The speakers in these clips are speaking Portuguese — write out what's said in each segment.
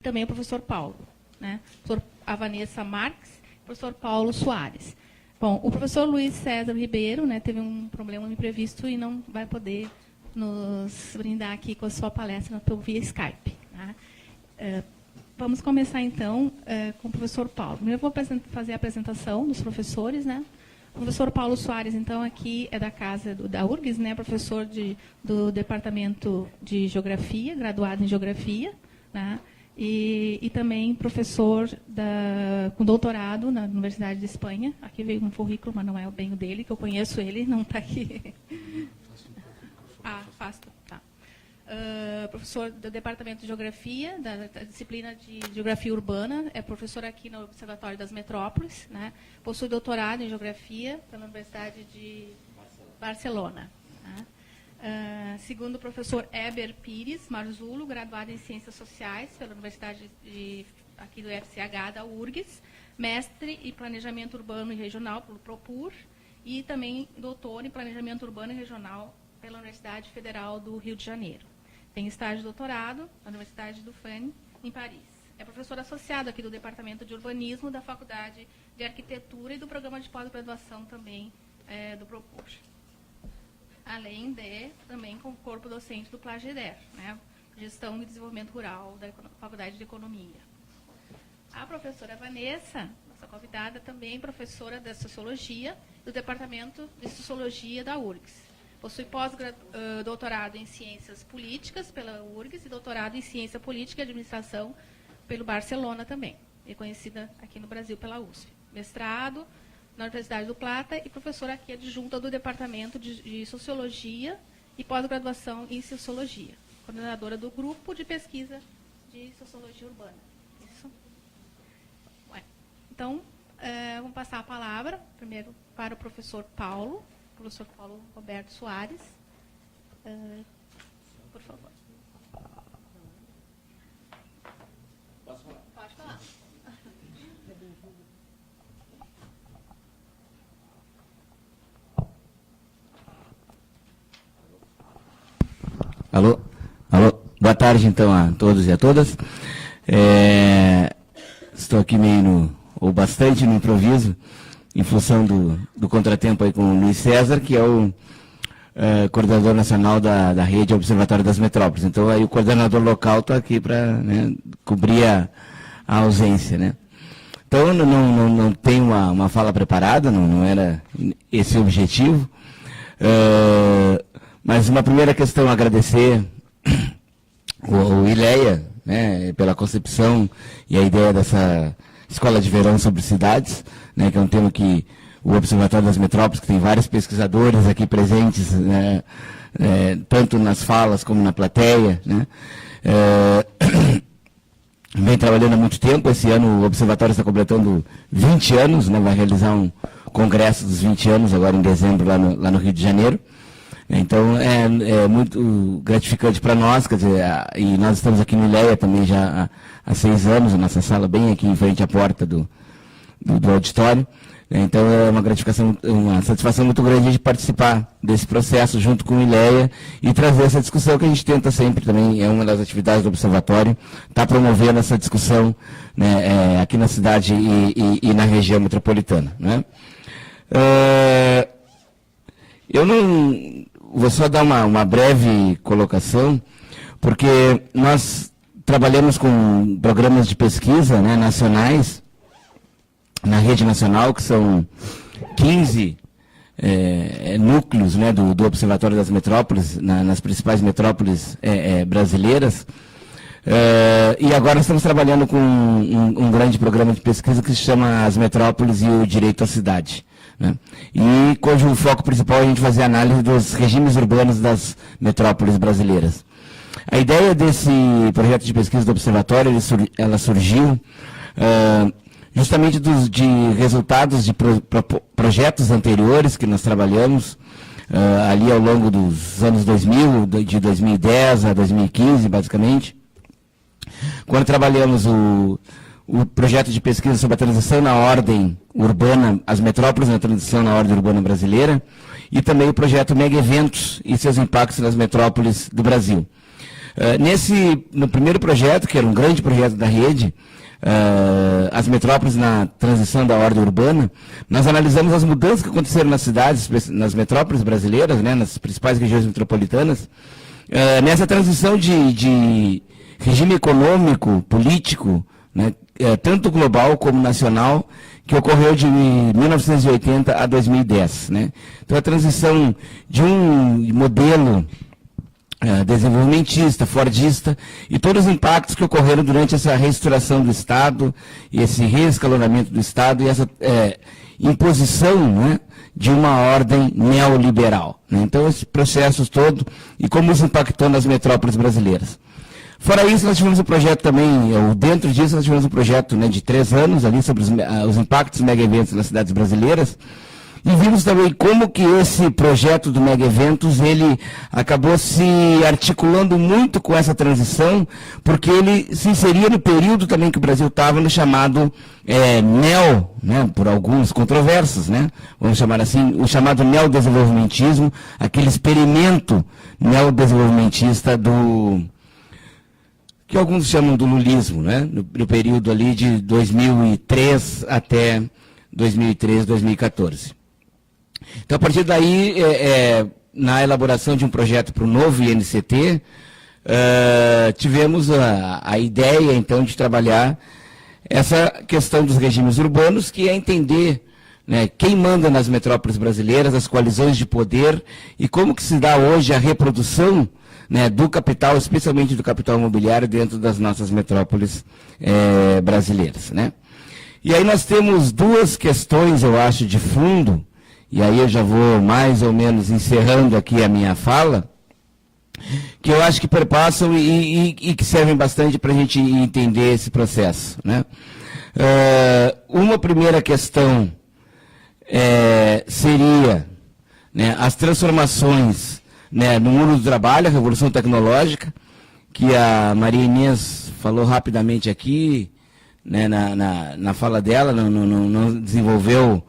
também o professor Paulo, né? A Vanessa Marques, o professor Paulo Soares. Bom, o professor Luiz César Ribeiro, né, teve um problema imprevisto e não vai poder nos brindar aqui com a sua palestra via Skype. Tá? Vamos começar, então, com o professor Paulo. Primeiro, eu vou fazer a apresentação dos professores, né? O professor Paulo Soares, então, aqui é da casa da URGS, né? Professor do Departamento de Geografia, graduado em Geografia, né? E também professor com doutorado na Universidade de Espanha. Aqui veio um currículo, mas não é bem o dele, que eu conheço ele, não está aqui. Fasto, tá. Professor do Departamento de Geografia, da disciplina de Geografia Urbana, é professor aqui no Observatório das Metrópoles, né? Possui doutorado em Geografia pela Universidade de Barcelona. Tá? Segundo o professor Eber Pires Marzulo, graduado em Ciências Sociais pela Universidade aqui do FCH, da URGS, mestre em Planejamento Urbano e Regional pelo PROPUR e também doutor em Planejamento Urbano e Regional pela Universidade Federal do Rio de Janeiro. Tem estágio de doutorado na Universidade do FAN, em Paris. É professor associado aqui do Departamento de Urbanismo da Faculdade de Arquitetura e do Programa de Pós-Graduação também do PROPUR. Além de, também, com o corpo docente do PLAGEDER, né? Gestão e Desenvolvimento Rural da Faculdade de Economia. A professora Vanessa, nossa convidada, também professora de Sociologia do Departamento de Sociologia da URGS. Possui pós-doutorado em Ciências Políticas pela URGS e doutorado em Ciência Política e Administração pelo Barcelona também, reconhecida aqui no Brasil pela USP. Mestrado na Universidade do Plata e professora aqui adjunta do Departamento de Sociologia e pós-graduação em Sociologia. Coordenadora do Grupo de Pesquisa de Sociologia Urbana. Isso? Então, vamos passar a palavra, primeiro, para o professor Paulo Roberto Soares. Por favor. Posso falar? Pode falar. Alô? Boa tarde, então, a todos e a todas. Estou aqui ou bastante no improviso, em função do contratempo aí com o Luiz César, que é o coordenador nacional da rede Observatório das Metrópoles. Então, aí o coordenador local está aqui para, né, cobrir a ausência, né? Então, não tenho uma fala preparada, não era esse o objetivo. Mas uma primeira questão, agradecer o ILEA, né, pela concepção e a ideia dessa Escola de Verão sobre Cidades, né, que é um tema que o Observatório das Metrópoles, que tem vários pesquisadores aqui presentes, né, tanto nas falas como na plateia, né, vem trabalhando há muito tempo. Esse ano o Observatório está completando 20 anos, né, vai realizar um congresso dos 20 anos, agora em dezembro, lá no Rio de Janeiro. Então, é muito gratificante para nós, quer dizer, e nós estamos aqui no ILEA também já há 6 anos, a nossa sala bem aqui em frente à porta do auditório. Então, é uma gratificação, uma satisfação muito grande de participar desse processo junto com o ILEA e trazer essa discussão que a gente tenta sempre também, é uma das atividades do Observatório, está promovendo essa discussão, né, aqui na cidade e na região metropolitana, né? Eu não vou só dar uma breve colocação, porque nós trabalhamos com programas de pesquisa, né, nacionais, na rede nacional, que são 15 núcleos, né, do Observatório das Metrópoles, nas principais metrópoles brasileiras. E agora estamos trabalhando com um grande programa de pesquisa que se chama As Metrópoles e o Direito à Cidade, né? E cujo foco principal é a gente fazer análise dos regimes urbanos das metrópoles brasileiras. A ideia desse projeto de pesquisa do Observatório, ela surgiu justamente de resultados de projetos anteriores que nós trabalhamos ali ao longo dos anos 2000, de 2010 a 2015, basicamente, quando trabalhamos o projeto de pesquisa sobre a transição na ordem urbana, as metrópoles na transição na ordem urbana brasileira, e também o projeto Mega Eventos e seus impactos nas metrópoles do Brasil. No primeiro projeto, que era um grande projeto da rede, as metrópoles na transição da ordem urbana, nós analisamos as mudanças que aconteceram nas cidades, nas metrópoles brasileiras, né, nas principais regiões metropolitanas, nessa transição de regime econômico, político, né, tanto global como nacional, que ocorreu de 1980 a 2010. Né? Então, a transição de um modelo desenvolvimentista, fordista, e todos os impactos que ocorreram durante essa reestruturação do Estado, e esse reescalonamento do Estado, e essa imposição, né, de uma ordem neoliberal. Né? Então, esses processos todos, e como isso impactou nas metrópoles brasileiras. Fora isso, nós tivemos um projeto também, dentro disso, nós tivemos um projeto, né, de 3 anos ali sobre os impactos dos mega-eventos nas cidades brasileiras, e vimos também como que esse projeto do mega-eventos, ele acabou se articulando muito com essa transição, porque ele se inseria no período também que o Brasil estava no chamado né, por alguns controversos, né, vamos chamar assim, o chamado neodesenvolvimentismo, aquele experimento neodesenvolvimentista que alguns chamam do lulismo, né, no período ali de 2003 até 2013, 2014. Então, a partir daí, na elaboração de um projeto para o novo INCT, tivemos a ideia, então, de trabalhar essa questão dos regimes urbanos, que é entender, né, quem manda nas metrópoles brasileiras, as coalizões de poder, e como que se dá hoje a reprodução, né, do capital, especialmente do capital imobiliário, dentro das nossas metrópoles brasileiras. Né? E aí nós temos 2 questões, eu acho, de fundo, e aí eu já vou mais ou menos encerrando aqui a minha fala, que eu acho que perpassam e que servem bastante para a gente entender esse processo. Né? Uma primeira questão seria, né, as transformações, né, no mundo do trabalho, a revolução tecnológica, que a Maria Inês falou rapidamente aqui, né, na fala dela, não desenvolveu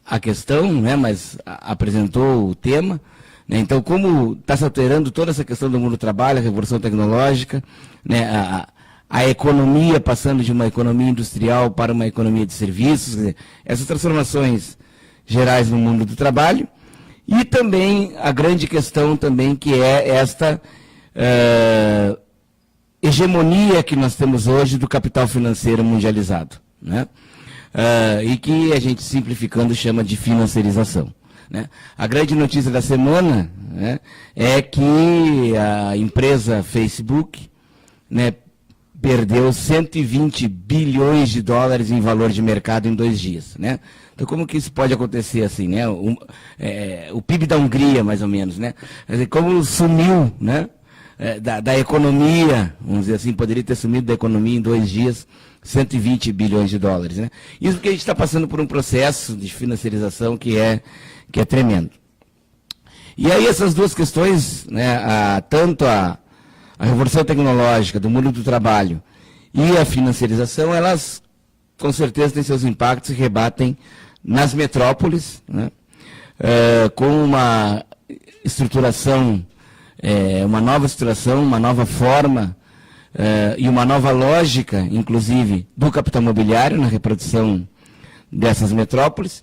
a questão, né, mas apresentou o tema. Né, então, como está se alterando toda essa questão do mundo do trabalho, a revolução tecnológica, né, a economia passando de uma economia industrial para uma economia de serviços, quer dizer, essas transformações gerais no mundo do trabalho, e também a grande questão também que é esta hegemonia que nós temos hoje do capital financeiro mundializado, né? E que a gente, simplificando, chama de financiarização. Né? A grande notícia da semana, né, é que a empresa Facebook, né, perdeu 120 bilhões de dólares em valor de mercado em 2 dias. Né? Então, como que isso pode acontecer assim? Né? O PIB da Hungria, mais ou menos. Né? Quer dizer, como sumiu, né, da economia, vamos dizer assim, poderia ter sumido da economia em 2 dias, 120 bilhões de dólares. Né? Isso porque a gente está passando por um processo de financiarização que é tremendo. E aí essas 2 questões, né, tanto a revolução tecnológica do mundo do trabalho e a financiarização, elas com certeza têm seus impactos e rebatem nas metrópoles, né, com uma estruturação, uma nova estruturação, uma nova forma e uma nova lógica, inclusive, do capital imobiliário na reprodução dessas metrópoles,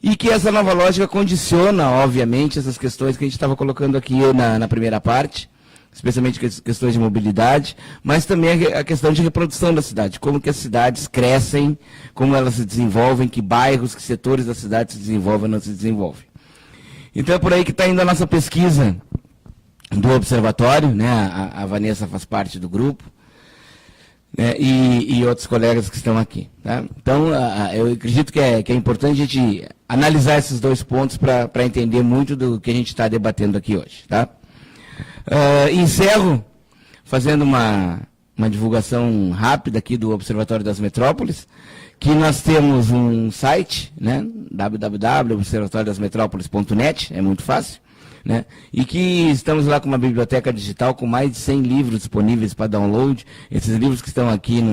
e que essa nova lógica condiciona, obviamente, essas questões que a gente estava colocando aqui na primeira parte, especialmente questões de mobilidade, mas também a questão de reprodução da cidade, como que as cidades crescem, como elas se desenvolvem, que bairros, que setores da cidade se desenvolvem ou não se desenvolvem. Então é por aí que está indo a nossa pesquisa do observatório, né? A Vanessa faz parte do grupo, né? E outros colegas que estão aqui. Tá? Então, eu acredito que é importante a gente analisar esses 2 pontos para entender muito do que a gente está debatendo aqui hoje. Tá? Encerro fazendo uma divulgação rápida aqui do Observatório das Metrópoles, que nós temos um site, né? www.observatoriodasmetrópoles.net, é muito fácil. Né? E que estamos lá com uma biblioteca digital com mais de 100 livros disponíveis para download. Esses livros que estão aqui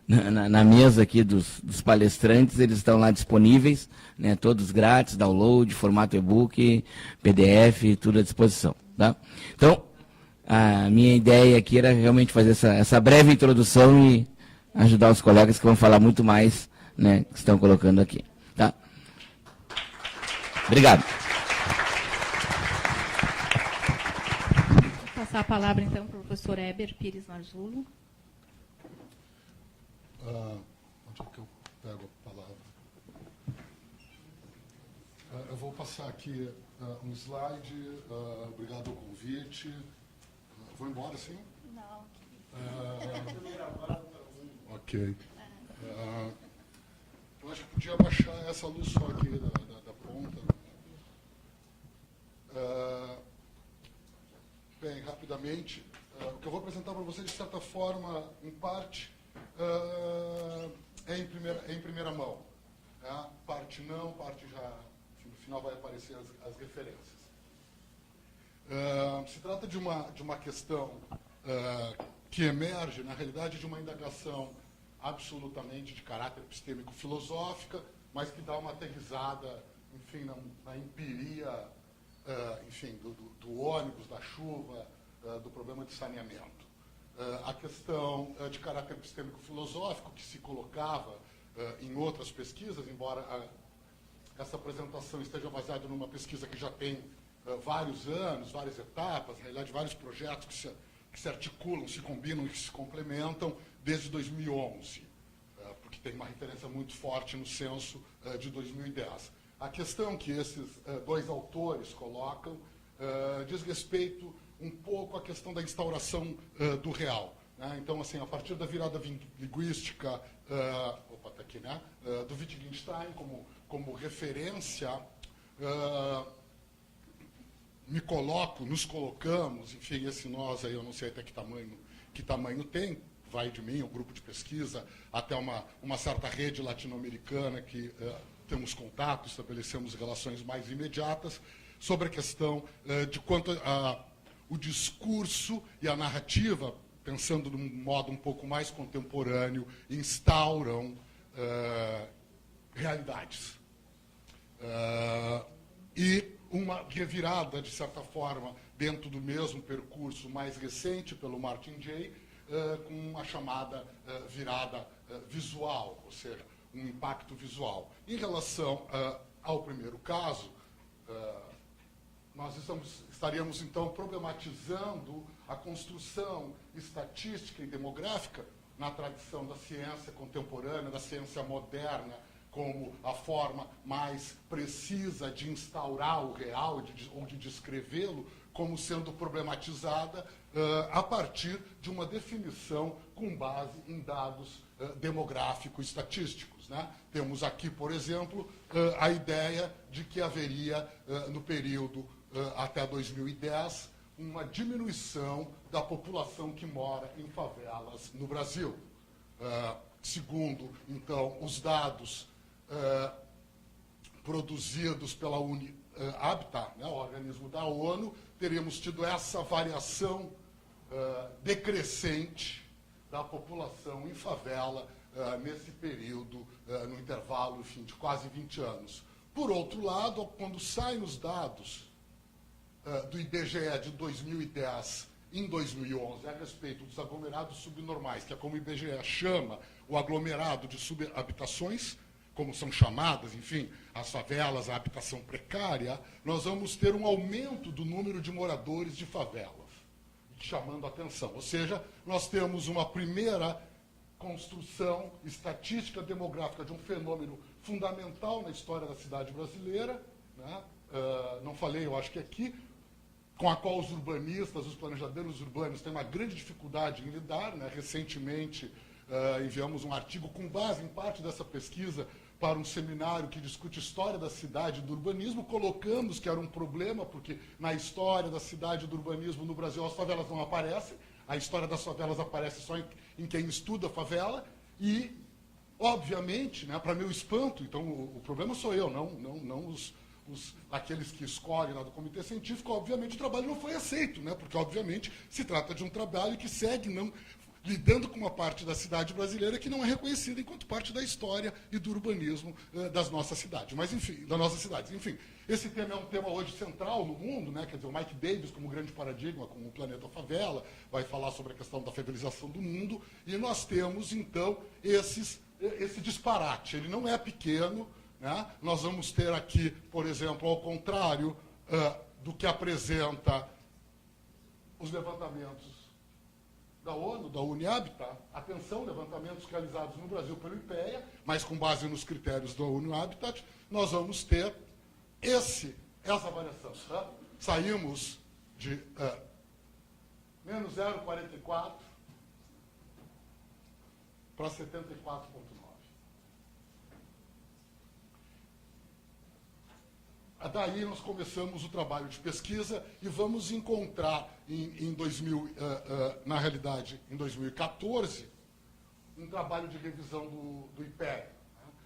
na mesa aqui dos palestrantes, eles estão lá disponíveis, né? Todos grátis, download, formato e-book, PDF, tudo à disposição. Tá? Então, a minha ideia aqui era realmente fazer essa breve introdução e ajudar os colegas que vão falar muito mais, né, que estão colocando aqui. Tá? Obrigado. Vou passar a palavra, então, para o professor Heber Pires Marzulo. Onde é que eu pego a palavra? Eu vou passar aqui um slide. Obrigado ao convite. Vou embora, sim? Não. Ok. Eu acho que podia baixar essa luz só aqui da ponta. Bem, rapidamente, o que eu vou apresentar para vocês, de certa forma, em parte, é em primeira mão. Né? Parte não, parte já, no final vai aparecer as referências. Se trata de uma questão que emerge, na realidade, de uma indagação absolutamente de caráter epistêmico-filosófica, mas que dá uma aterrissada, enfim, na empiria, enfim, do ônibus, da chuva, do problema de saneamento. A questão de caráter epistêmico-filosófico que se colocava em outras pesquisas, embora essa apresentação esteja baseada numa pesquisa que já tem vários anos, várias etapas, na realidade, vários projetos que se articulam, se combinam e se complementam desde 2011, porque tem uma referência muito forte no censo de 2010. A questão que esses dois autores colocam diz respeito um pouco à questão da instauração do real. Né? Então, assim, a partir da virada linguística tá aqui, né? Do Wittgenstein como referência, nos colocamos, enfim, esse nós aí, eu não sei até que tamanho tem, vai de mim, um grupo de pesquisa, até uma certa rede latino-americana que temos contato, estabelecemos relações mais imediatas, sobre a questão de quanto o discurso e a narrativa, pensando de um modo um pouco mais contemporâneo, instauram realidades. E uma revirada, de certa forma, dentro do mesmo percurso mais recente pelo Martin Jay, com a chamada virada visual, ou seja, um impacto visual. Em relação ao primeiro caso, nós estaríamos, então, problematizando a construção estatística e demográfica na tradição da ciência contemporânea, da ciência moderna, como a forma mais precisa de instaurar o real ou de descrevê-lo, como sendo problematizada a partir de uma definição com base em dados demográficos estatísticos. Né? Temos aqui, por exemplo, a ideia de que haveria, no período até 2010, uma diminuição da população que mora em favelas no Brasil. Segundo, então, os dados produzidos pela Habitat, né, o organismo da ONU, teríamos tido essa variação decrescente da população em favela nesse período, no intervalo, enfim, de quase 20 anos. Por outro lado, quando saem os dados do IBGE de 2010 em 2011 a respeito dos aglomerados subnormais, que é como o IBGE chama o aglomerado de subhabitações, como são chamadas, enfim, as favelas, a habitação precária, nós vamos ter um aumento do número de moradores de favelas, chamando a atenção. Ou seja, nós temos uma primeira construção estatística demográfica de um fenômeno fundamental na história da cidade brasileira, né? Não falei, eu acho que aqui, com a qual os urbanistas, os planejadores urbanos têm uma grande dificuldade em lidar. Né? Recentemente, enviamos um artigo com base em parte dessa pesquisa para um seminário que discute história da cidade e do urbanismo. Colocamos que era um problema, porque na história da cidade e do urbanismo no Brasil as favelas não aparecem, a história das favelas aparece só em quem estuda a favela, e, obviamente, né, para meu espanto, então o problema sou eu, não aqueles que escolhem lá do comitê científico. Obviamente o trabalho não foi aceito, né, porque obviamente se trata de um trabalho que segue lidando com uma parte da cidade brasileira que não é reconhecida enquanto parte da história e do urbanismo das nossas cidades. Mas, enfim, das nossas cidades. Enfim, esse tema é um tema hoje central no mundo, né? Quer dizer, o Mike Davis, como grande paradigma, como o Planeta Favela, vai falar sobre a questão da favelização do mundo, e nós temos, então, esse disparate. Ele não é pequeno, né? Nós vamos ter aqui, por exemplo, ao contrário do que apresenta os levantamentos da ONU, da UNI-Habitat, atenção, levantamentos realizados no Brasil pelo IPEA, mas com base nos critérios da UNI-Habitat, nós vamos ter essa variação. Tá? Saímos de menos 0,44 para 74,9. Daí nós começamos o trabalho de pesquisa e vamos encontrar, na realidade, em 2014, um trabalho de revisão do IPEA.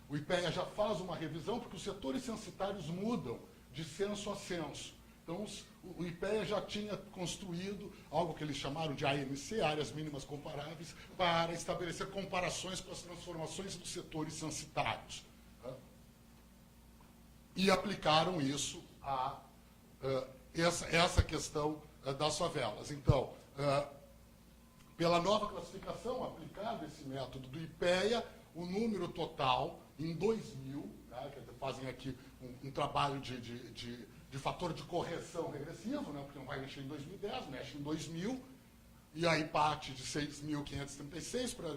O IPEA já faz uma revisão porque os setores censitários mudam de censo a censo. Então, o IPEA já tinha construído algo que eles chamaram de AMC, Áreas Mínimas Comparáveis, para estabelecer comparações com as transformações dos setores censitários. E aplicaram isso a essa questão das favelas. Então, pela nova classificação, aplicado esse método do IPEA, o número total, em 2000, né, fazem aqui um trabalho de fator de correção regressivo, né, porque não vai mexer em 2010, mexe em 2000, e aí parte de 6.536 para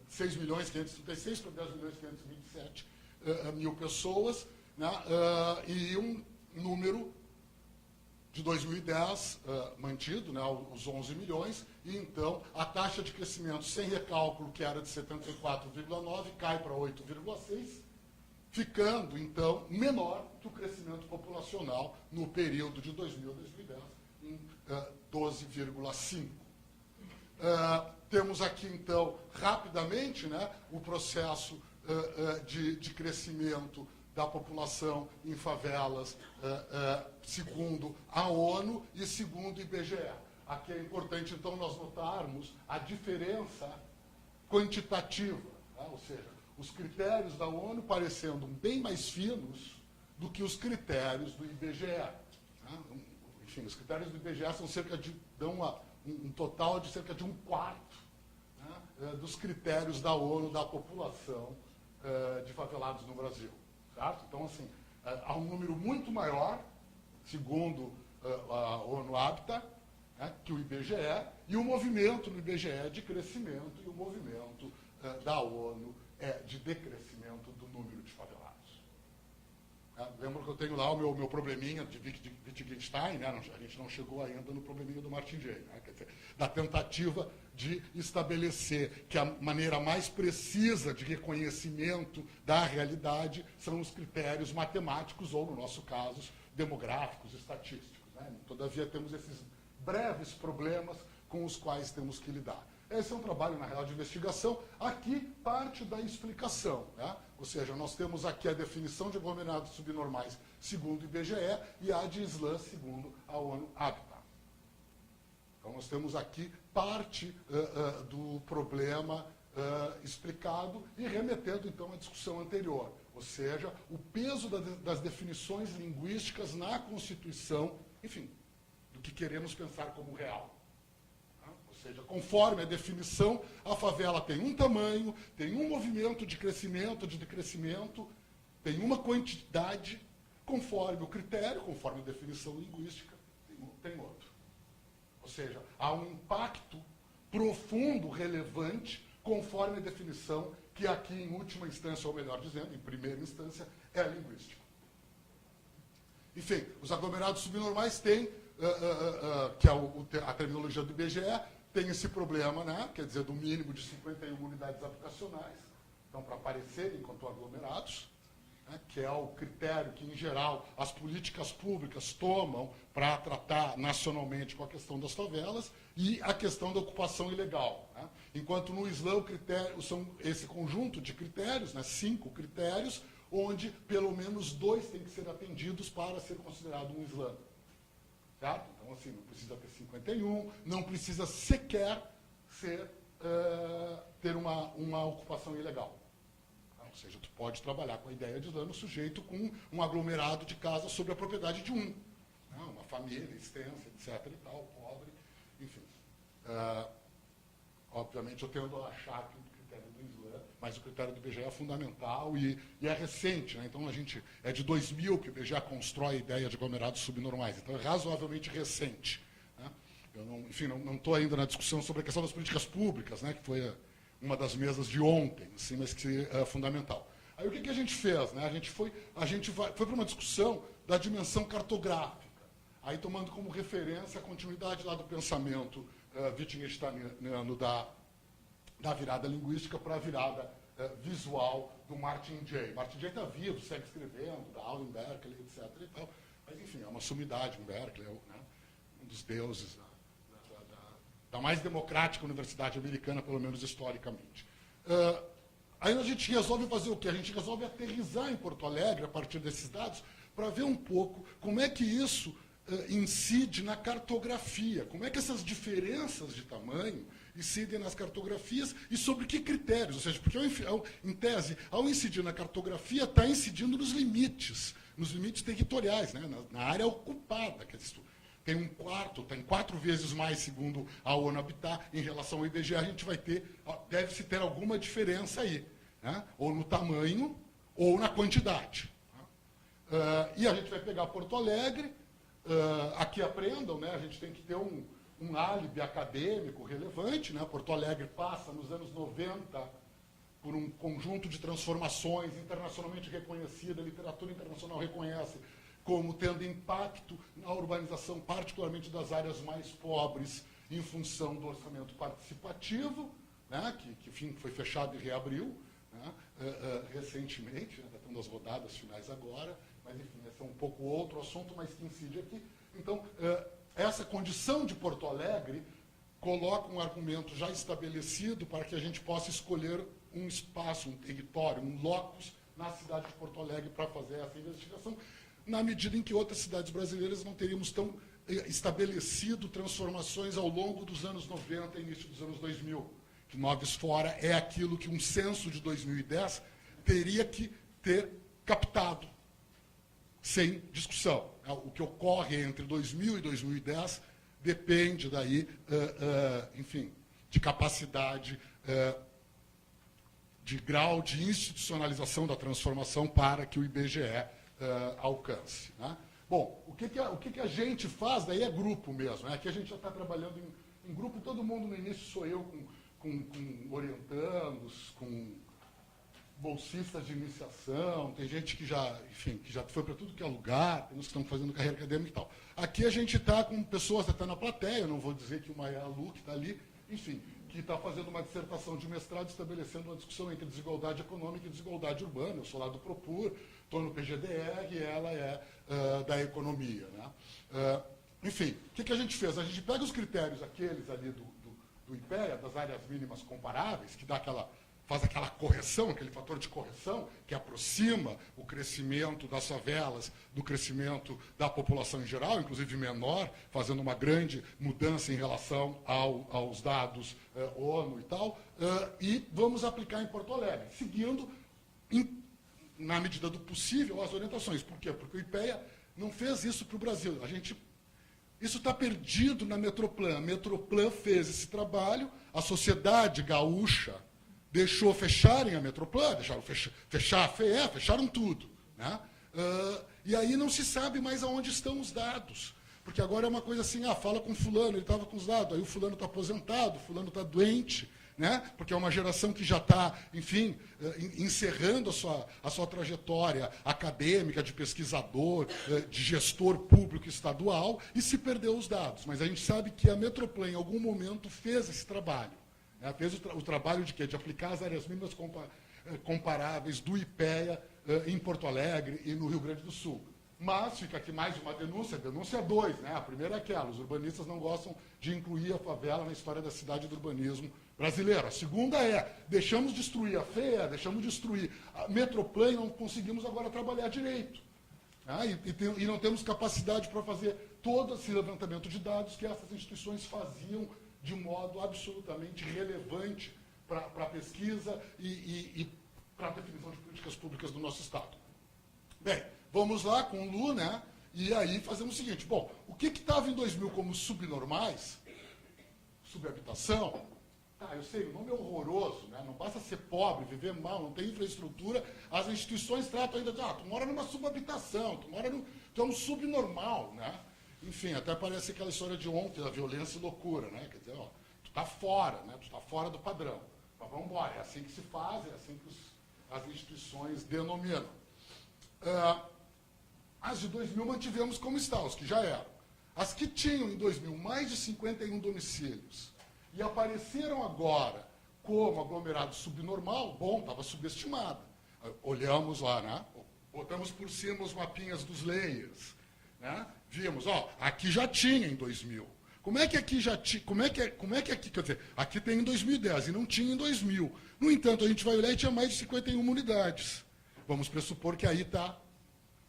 6.536 para 10.527.000 pessoas, né, e um número de 2010 mantido, né, os 11 milhões, e então a taxa de crescimento sem recálculo, que era de 74,9, cai para 8,6, ficando, então, menor que o crescimento populacional no período de 2000 a 2010, em 12,5. Temos aqui, então, rapidamente, né, o processo de crescimento da população em favelas, segundo a ONU e segundo o IBGE. Aqui é importante, então, nós notarmos a diferença quantitativa, né? Ou seja, os critérios da ONU parecendo bem mais finos do que os critérios do IBGE. Né? Enfim, os critérios do IBGE dão um total de cerca de 1/4, né, dos critérios da ONU da população de favelados no Brasil. Certo? Então, assim, há um número muito maior, segundo a ONU-Habitat, né, que o IBGE, e o movimento no IBGE de crescimento e o movimento da ONU de decrescimento do número de favelados. Lembro que eu tenho lá o meu probleminha de Wittgenstein, né, a gente não chegou ainda no probleminha do Martingale, né, quer dizer, da tentativa de estabelecer que a maneira mais precisa de reconhecimento da realidade são os critérios matemáticos, ou, no nosso caso, demográficos, estatísticos. Né? Todavia, temos esses breves problemas com os quais temos que lidar. Esse é um trabalho, na real, de investigação. Aqui, parte da explicação. Né? Ou seja, nós temos aqui a definição de aglomerados subnormais segundo o IBGE e a de Islã segundo a ONU-Habitat. Então, nós temos aqui parte do problema explicado e remetendo, então, à discussão anterior. Ou seja, o peso das definições linguísticas na Constituição, enfim, do que queremos pensar como real. Ou seja, conforme a definição, a favela tem um tamanho, tem um movimento de crescimento, de decrescimento, tem uma quantidade, conforme o critério, conforme a definição linguística, tem outro. Ou seja, há um impacto profundo, relevante, conforme a definição, que aqui, em última instância, ou melhor dizendo, em primeira instância, é linguístico. Enfim, os aglomerados subnormais têm, que é a terminologia do IBGE, tem esse problema, né? Quer dizer, do mínimo de 51 unidades habitacionais, então, para aparecerem enquanto aglomerados, né, que é o critério que, em geral, as políticas públicas tomam para tratar nacionalmente com a questão das favelas, e a questão da ocupação ilegal. Né? Enquanto no Islã o critério são esse conjunto de critérios, né, 5 critérios, onde pelo menos 2 têm que ser atendidos para ser considerado um Islã. Certo? Então, assim, não precisa ter 51, não precisa sequer ser ter uma ocupação ilegal. Ou seja, tu pode trabalhar com a ideia de dano sujeito com um aglomerado de casas sobre a propriedade de um. Uma família extensa, etc. e tal, pobre, enfim. Obviamente, eu tendo a achar que o critério do Islã, mas o critério do IBGE é fundamental e é recente. Né? Então, é de 2000 que o IBGE constrói a ideia de aglomerados subnormais. Então, é razoavelmente recente. Né? Eu não estou ainda na discussão sobre a questão das políticas públicas, né? Que foi uma das mesas de ontem, assim, mas que é fundamental. Aí, o que a gente fez? Né? A gente foi para uma discussão da dimensão cartográfica. Aí tomando como referência a continuidade lá do pensamento wittgensteiniano da virada linguística para a virada visual do Martin Jay. Martin Jay está vivo, segue escrevendo, dá aula em Berkeley, etc. E tal. Mas, enfim, é uma sumidade em Berkeley, né? Um dos deuses da mais democrática universidade americana, pelo menos historicamente. Aí a gente resolve fazer o quê? A gente resolve aterrissar em Porto Alegre, a partir desses dados, para ver um pouco como é que isso incide na cartografia, como é que essas diferenças de tamanho incidem nas cartografias e sobre que critérios, ou seja, porque, em tese, ao incidir na cartografia, está incidindo nos limites territoriais, né, na área ocupada, quer dizer, tem 4 vezes mais, segundo a ONU Habitat, em relação ao IBGE, a gente deve-se ter alguma diferença aí, né, ou no tamanho ou na quantidade. Né. E a gente vai pegar Porto Alegre. Aqui aprendam, né? A gente tem que ter um álibi acadêmico relevante. Né? Porto Alegre passa, nos anos 90, por um conjunto de transformações internacionalmente reconhecida, a literatura internacional reconhece como tendo impacto na urbanização, particularmente das áreas mais pobres, em função do orçamento participativo, né? que foi fechado e reabriu, né? Recentemente, está tendo as rodadas finais agora. Mas, enfim, esse é um pouco outro assunto, mas que incide aqui. Então, essa condição de Porto Alegre coloca um argumento já estabelecido para que a gente possa escolher um espaço, um território, um locus na cidade de Porto Alegre para fazer essa investigação, na medida em que outras cidades brasileiras não teríamos tão estabelecido transformações ao longo dos anos 90 e início dos anos 2000. Que Noves Fora é aquilo que um censo de 2010 teria que ter captado, sem discussão. O que ocorre entre 2000 e 2010 depende daí, enfim, de capacidade, de grau de institucionalização da transformação para que o IBGE alcance. Né? Bom, o que a gente faz daí é grupo mesmo. Né? Aqui a gente já está trabalhando em grupo, todo mundo no início sou eu com orientandos, com bolsistas de iniciação, tem gente que já foi para tudo que é lugar, tem uns que estão fazendo carreira acadêmica e tal. Aqui a gente está com pessoas até na plateia, não vou dizer que uma é a Lu, que está ali, enfim, que está fazendo uma dissertação de mestrado estabelecendo uma discussão entre desigualdade econômica e desigualdade urbana. Eu sou lá do Propur, estou no PGDR e ela é da economia. Né? Enfim, o que a gente fez? A gente pega os critérios aqueles ali do IPEA, das áreas mínimas comparáveis, que faz aquela correção, aquele fator de correção que aproxima o crescimento das favelas do crescimento da população em geral, inclusive menor, fazendo uma grande mudança em relação aos dados ONU e tal, e vamos aplicar em Porto Alegre, seguindo, na medida do possível, as orientações. Por quê? Porque o IPEA não fez isso para o Brasil. Isso está perdido na Metroplan. A Metroplan fez esse trabalho, a sociedade gaúcha deixou fecharem a Metroplan, deixaram fechar a FEE, fecharam tudo. Né? E aí não se sabe mais aonde estão os dados. Porque agora é uma coisa assim, fala com fulano, ele estava com os dados, aí o fulano está aposentado, o fulano está doente, né? Porque é uma geração que já está, enfim, encerrando a sua trajetória acadêmica, de pesquisador, de gestor público estadual, e se perdeu os dados. Mas a gente sabe que a Metroplan, em algum momento, fez esse trabalho. Né? Fez o trabalho de quê? De aplicar as áreas mínimas comparáveis do IPEA em Porto Alegre e no Rio Grande do Sul. Mas fica aqui mais uma denúncia 2, né? A primeira é aquela, os urbanistas não gostam de incluir a favela na história da cidade do urbanismo brasileiro. A segunda é, deixamos destruir a FEA, deixamos destruir a Metroplan e não conseguimos agora trabalhar direito. Né? E não temos capacidade para fazer todo esse levantamento de dados que essas instituições faziam de modo absolutamente relevante para a pesquisa e para a definição de políticas públicas do nosso Estado. Bem, vamos lá com o Lu, né? E aí fazemos o seguinte, bom, o que estava em 2000 como subnormais, subhabitação, tá, eu sei, o nome é horroroso, né? Não basta ser pobre, viver mal, não ter infraestrutura, as instituições tratam ainda de, tu mora numa subhabitação, tu é um subnormal, né? Enfim, até parece aquela história de ontem, da violência e loucura, né? Quer dizer, tu está fora, né? Tu está fora do padrão. Mas vamos embora, é assim que se faz, é assim que as instituições denominam. As de 2000 mantivemos como está, os que já eram. As que tinham em 2000 mais de 51 domicílios e apareceram agora como aglomerado subnormal, bom, estava subestimada. Olhamos lá, né? Botamos por cima os mapinhas dos layers, né? Vimos, aqui já tinha em 2000. Como é que aqui já tinha, como é que aqui, quer dizer, aqui tem em 2010 e não tinha em 2000. No entanto, a gente vai olhar e tinha mais de 51 unidades. Vamos pressupor que aí está,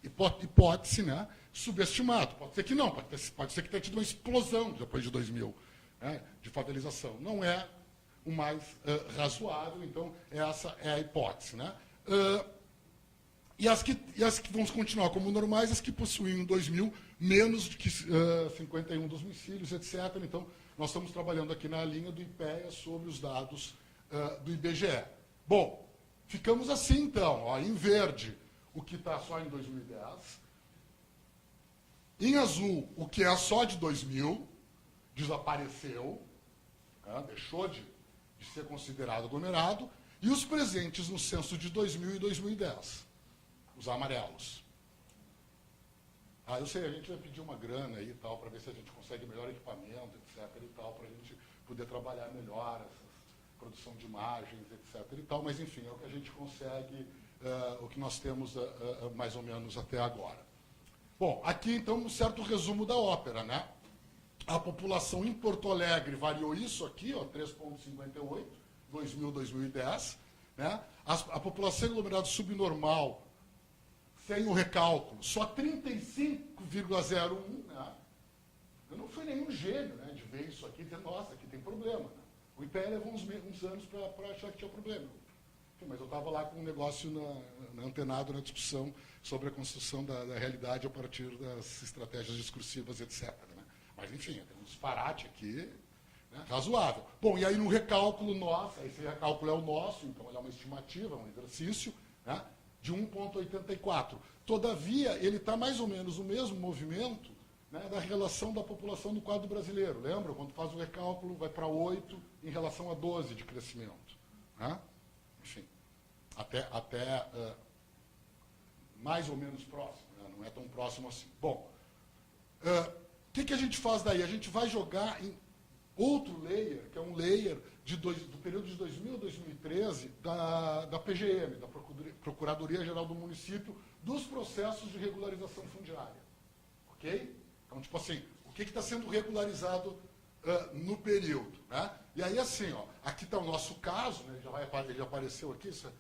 hipótese, né, subestimado. Pode ser que não, pode ser que tenha tido uma explosão depois de 2000, né, de favelização. Não é o mais razoável, então essa é a hipótese, né? E as que vão continuar como normais, as que possuíam em 2000 menos de que 51 domicílios, etc. Então, nós estamos trabalhando aqui na linha do IPEA sobre os dados do IBGE. Bom, ficamos assim, então, em verde, o que está só em 2010. Em azul, o que é só de 2000, desapareceu, né, deixou de ser considerado aglomerado, e os presentes no censo de 2000 e 2010. Os amarelos. Eu sei, a gente vai pedir uma grana aí e tal, para ver se a gente consegue melhor equipamento, etc. e tal, para a gente poder trabalhar melhor essa produção de imagens, etc. e tal, mas enfim, é o que a gente consegue, o que nós temos mais ou menos até agora. Bom, aqui então um certo resumo da ópera, né? A população em Porto Alegre variou isso aqui, 3,58, 2000, 2010, né? A população aglomerada subnormal, sem o recálculo, só 35,01, né? Eu não fui nenhum gênio, né, de ver isso aqui e dizer, nossa, aqui tem problema. Né? O IPE levou uns anos para achar que tinha problema. Enfim, mas eu estava lá com um negócio antenado na discussão sobre a construção da realidade a partir das estratégias discursivas, etc. Né? Mas, enfim, tem um disparate aqui, né, razoável. Bom, e aí no recálculo nosso, esse recálculo é o nosso, então ele é uma estimativa, um exercício, né? De 1,84. Todavia, ele está mais ou menos no mesmo movimento, né, da relação da população do quadro brasileiro. Lembra? Quando faz o recálculo, vai para 8 em relação a 12 de crescimento. Né? Enfim, até mais ou menos próximo, né? Não é tão próximo assim. Bom, o que a gente faz daí? A gente vai jogar em outro layer, que é um layer do período de 2000 a 2013, da PGM, da Procuradoria-Geral do Município, dos processos de regularização fundiária. Ok? Então, tipo assim, o que está sendo regularizado no período? Né? E aí, assim, aqui está o nosso caso, né? Ele já apareceu aqui, isso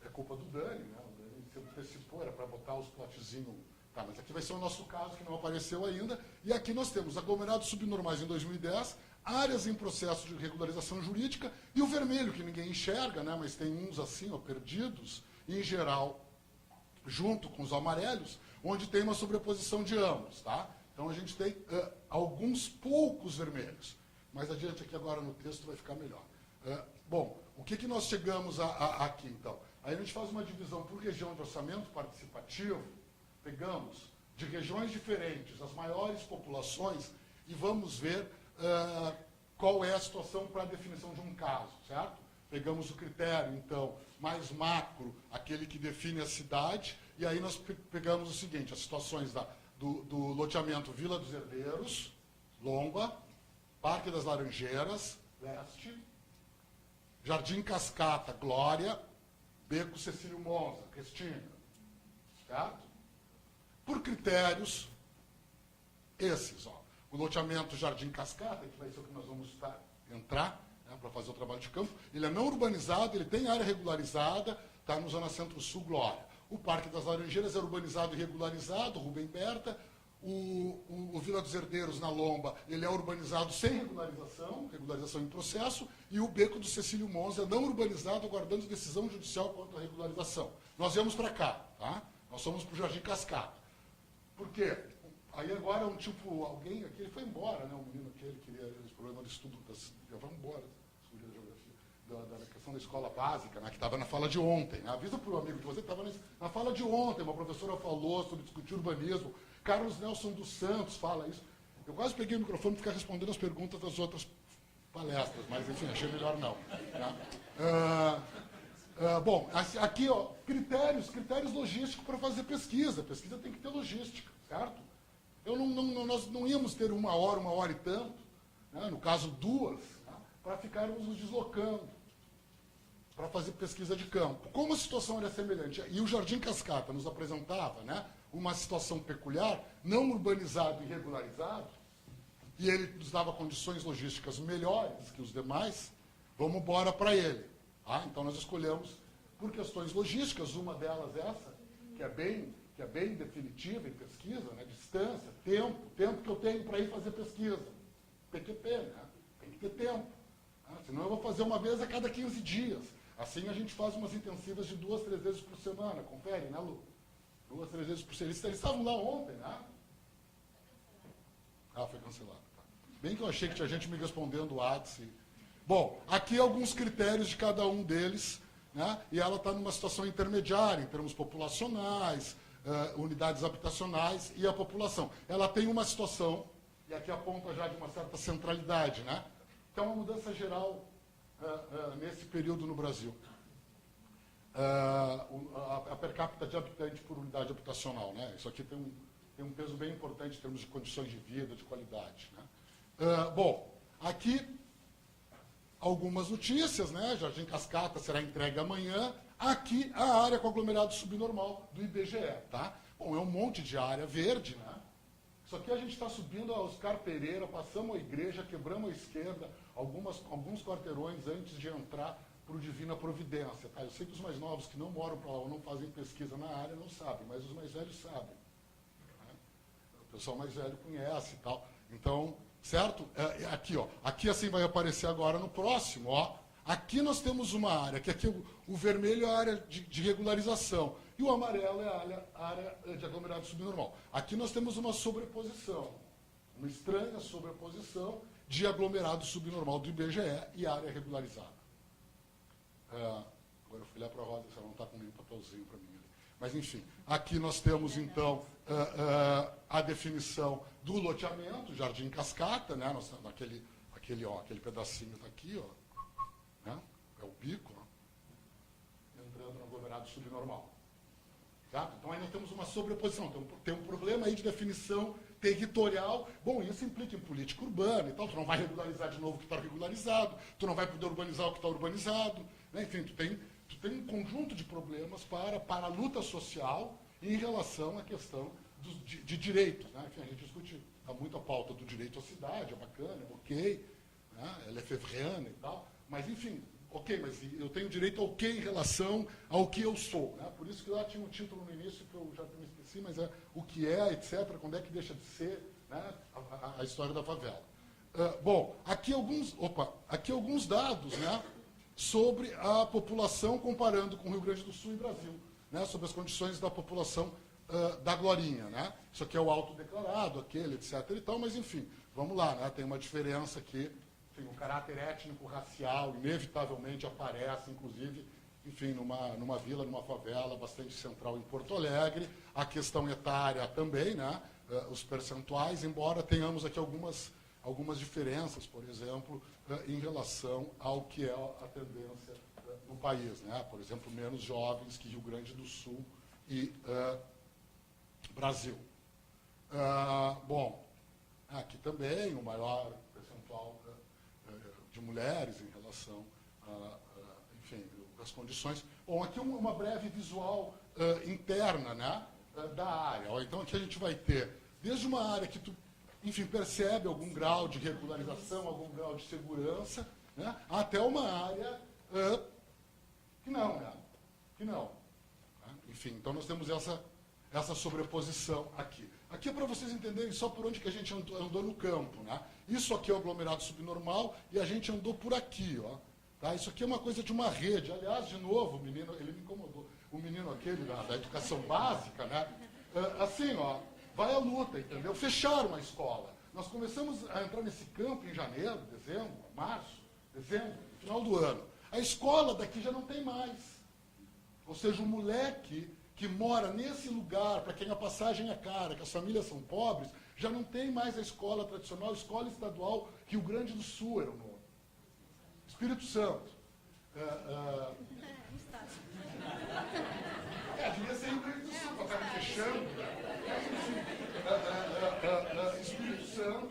é culpa do Dani, né? O Dani se antecipou, era para botar os plotzinhos. Tá, mas aqui vai ser o nosso caso, que não apareceu ainda. E aqui nós temos aglomerados subnormais em 2010, áreas em processo de regularização jurídica, e o vermelho, que ninguém enxerga, né, mas tem uns assim, perdidos, em geral, junto com os amarelos, onde tem uma sobreposição de ambos. Tá? Então a gente tem alguns poucos vermelhos. Mais adiante aqui agora no texto vai ficar melhor. Bom, o que nós chegamos aqui então? Aí a gente faz uma divisão por região de orçamento participativo, pegamos de regiões diferentes as maiores populações e vamos ver qual é a situação para a definição de um caso, certo? Pegamos o critério, então, mais macro, aquele que define a cidade, e aí nós pegamos o seguinte, as situações do loteamento Vila dos Herdeiros, Lomba, Parque das Laranjeiras, Leste, Jardim Cascata, Glória, Beco Cecílio Monza, Cristina, certo? Por critérios, esses, o loteamento Jardim Cascata, que vai ser o que nós vamos entrar, né, para fazer o trabalho de campo, ele é não urbanizado, ele tem área regularizada, está no Zona Centro-Sul, Glória. O Parque das Laranjeiras é urbanizado e regularizado, Rubem Berta. O Vila dos Herdeiros, na Lomba, ele é urbanizado sem regularização em processo, e o Beco do Cecílio Monza não urbanizado, aguardando decisão judicial quanto à regularização. Nós viemos para cá, tá? Nós fomos para o Jardim Cascata. Por quê? Aí agora alguém aqui, ele foi embora, né? O menino aqui, ele queria esse problema de estudo, já vai embora, da geografia, da questão da escola básica, né? Que estava na fala de ontem. Né? Avisa para o amigo de você que estava na fala de ontem, uma professora falou sobre discutir urbanismo. Carlos Nelson dos Santos fala isso. Eu quase peguei o microfone para ficar respondendo as perguntas das outras palestras, mas, enfim, achei melhor não. Tá? Bom, aqui, ó, critérios logísticos para fazer pesquisa. Pesquisa tem que ter logística, certo? Nós não íamos ter uma hora e tanto, né? No caso 2, né? Para ficarmos nos deslocando para fazer pesquisa de campo. Como a situação era semelhante, e o Jardim Cascata nos apresentava, né, uma situação peculiar, não urbanizado e regularizado, e ele nos dava condições logísticas melhores que os demais, vamos embora para ele. Tá? Então nós escolhemos, por questões logísticas, uma delas essa, que é bem definitiva em pesquisa, né, distância, tempo que eu tenho para ir fazer pesquisa. PQP, né? Tem que ter tempo. Né? Senão eu vou fazer uma vez a cada 15 dias. Assim a gente faz umas intensivas de 2, 3 vezes por semana. Confere, né, Lu? 2, 3 vezes por semana. Eles estavam lá ontem, né? Foi cancelado. Tá. Bem que eu achei que tinha gente me respondendo o WhatsApp. Bom, aqui alguns critérios de cada um deles, né? E ela está numa situação intermediária, em termos populacionais, unidades habitacionais e a população. Ela tem uma situação, e aqui aponta já de uma certa centralidade, né? Que é uma mudança geral nesse período no Brasil. A per capita de habitante por unidade habitacional, né? Isso aqui tem um peso bem importante em termos de condições de vida, de qualidade. Né? Bom, aqui algumas notícias, né? Jardim Cascata será entregue amanhã. Aqui a área com aglomerado subnormal do IBGE, tá? Bom, é um monte de área verde, né? Isso aqui a gente está subindo a Oscar Pereira, passamos a igreja, quebramos a esquerda, alguns quarteirões antes de entrar para o Divina Providência. Tá? Eu sei que os mais novos que não moram para lá ou não fazem pesquisa na área não sabem, mas os mais velhos sabem. Né? O pessoal mais velho conhece e tal. Então, certo? Aqui, ó. Aqui assim vai aparecer agora no próximo, ó. Aqui nós temos uma área, que aqui o vermelho é a área de regularização e o amarelo é a área de aglomerado subnormal. Aqui nós temos uma sobreposição, uma estranha sobreposição de aglomerado subnormal do IBGE e área regularizada. Agora eu fui lá para a Rosa, se ela não está com nenhum papelzinho para mim. Mas, enfim, aqui nós temos, então, a definição do loteamento, Jardim Cascata, né? Aquele pedacinho está aqui, ó. Né? É o bico, ó, entrando no aglomerado subnormal. Tá? Então, aí nós temos uma sobreposição, tem um problema aí de definição territorial. Bom, isso implica em política urbana e tal. Tu não vai regularizar de novo o que está regularizado, tu não vai poder urbanizar o que está urbanizado. Né? Enfim, tu tem um conjunto de problemas para a luta social em relação à questão de direitos. Né? Enfim, a gente discute, está muito a pauta do direito à cidade, é bacana, é ok, né? Ela é fevriana e tal. Mas, enfim, ok, mas eu tenho direito ao que em relação ao que eu sou. Né? Por isso que lá tinha um título no início que eu já me esqueci, mas é o que é, etc., quando é que deixa de ser, né? a história da favela. Bom, aqui alguns dados, né? Sobre a população comparando com o Rio Grande do Sul e Brasil, né? Sobre as condições da população da Glorinha. Né? Isso aqui é o autodeclarado, aquele, etc. e tal, mas, enfim, vamos lá, né? Tem uma diferença aqui. Enfim, o caráter étnico-racial inevitavelmente aparece, inclusive, enfim, numa vila, numa favela bastante central em Porto Alegre. A questão etária também, né? Os percentuais, embora tenhamos aqui algumas diferenças, por exemplo, em relação ao que é a tendência no país. Né? Por exemplo, menos jovens que Rio Grande do Sul e Brasil. Bom, aqui também o maior percentual de mulheres em relação enfim, às condições. Bom, aqui uma breve visual interna, né, da área. Ó, então aqui a gente vai ter desde uma área que tu, enfim, percebe algum grau de regularização, algum grau de segurança, né, até uma área que não, né, que não. Né? Enfim, então nós temos essa sobreposição aqui. Aqui é para vocês entenderem só por onde que a gente andou no campo, né? Isso aqui é o aglomerado subnormal e a gente andou por aqui, ó. Tá? Isso aqui é uma coisa de uma rede. Aliás, de novo, o menino, ele me incomodou. O menino aquele da educação básica, né? Assim, ó, vai à luta, entendeu? Fecharam a escola. Nós começamos a entrar nesse campo em janeiro, dezembro, março, dezembro, final do ano. A escola daqui já não tem mais. Ou seja, o moleque que mora nesse lugar, para quem a passagem é cara, que as famílias são pobres, já não tem mais a escola tradicional, escola estadual Rio Grande do Sul era o nome. Espírito Santo. Devia ser Rio Grande do Sul, para estar fechando.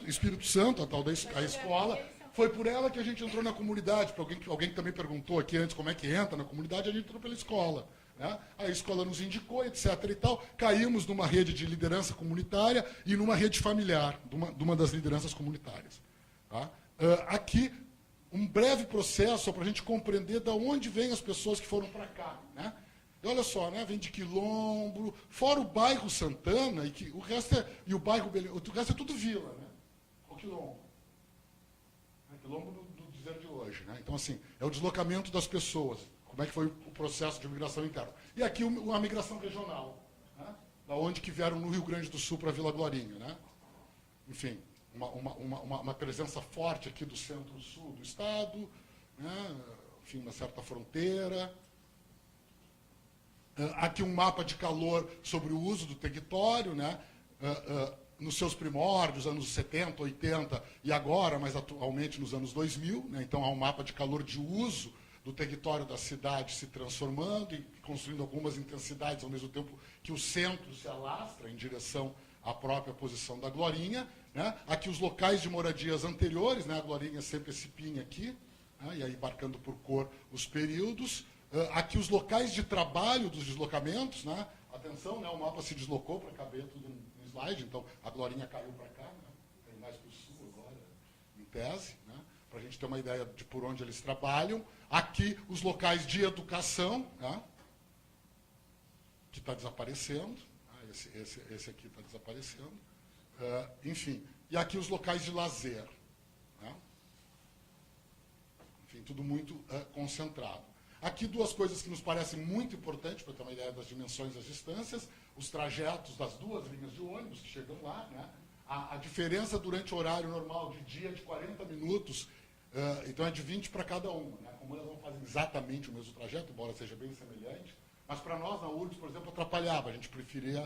Espírito Santo, a tal da escola. Foi por ela que a gente entrou na comunidade. Para alguém que também perguntou aqui antes como é que entra na comunidade, a gente entrou pela escola. Né? A escola nos indicou, etc. e tal. Caímos numa rede de liderança comunitária e numa rede familiar, de uma das lideranças comunitárias. Tá? Aqui, um breve processo para a gente compreender de onde vêm as pessoas que foram para cá. Né? E olha só, né? Vem de Quilombo, fora o bairro Santana, e que o resto e o bairro o resto é tudo vila, né? O Quilombo. Quilombo do dizer de hoje. Né? Então, assim, é o deslocamento das pessoas. Como é que foi o processo de migração interna. E aqui a migração regional, né? Da onde que vieram no Rio Grande do Sul para Vila Glorinha. Né? Enfim, uma presença forte aqui do centro-sul do estado, né? Enfim, uma certa fronteira. Aqui um mapa de calor sobre o uso do território, né? Nos seus primórdios, anos 70, 80 e agora, mas atualmente nos anos 2000. Né? Então há um mapa de calor de uso do território da cidade se transformando e construindo algumas intensidades ao mesmo tempo que o centro se alastra em direção à própria posição da Glorinha. Né? Aqui os locais de moradias anteriores, né? A Glorinha sempre esse pinho aqui, né? E aí marcando por cor os períodos. Aqui os locais de trabalho dos deslocamentos. Né? Atenção, né? O mapa se deslocou para caber tudo no slide, então a Glorinha caiu para cá, né? Tem mais para o sul agora, em tese, né? Para a gente ter uma ideia de por onde eles trabalham. Aqui, os locais de educação, né? Que está desaparecendo. Esse aqui está desaparecendo. Enfim, e aqui os locais de lazer. Né? Enfim, tudo muito concentrado. Aqui duas coisas que nos parecem muito importantes, para ter uma ideia das dimensões das distâncias, os trajetos das duas linhas de ônibus que chegam lá, né? A diferença durante o horário normal de dia de 40 minutos, então é de 20 para cada uma. Né? Como elas não fazem exatamente o mesmo trajeto, embora seja bem semelhante, mas para nós na URGS, por exemplo, atrapalhava. A gente preferia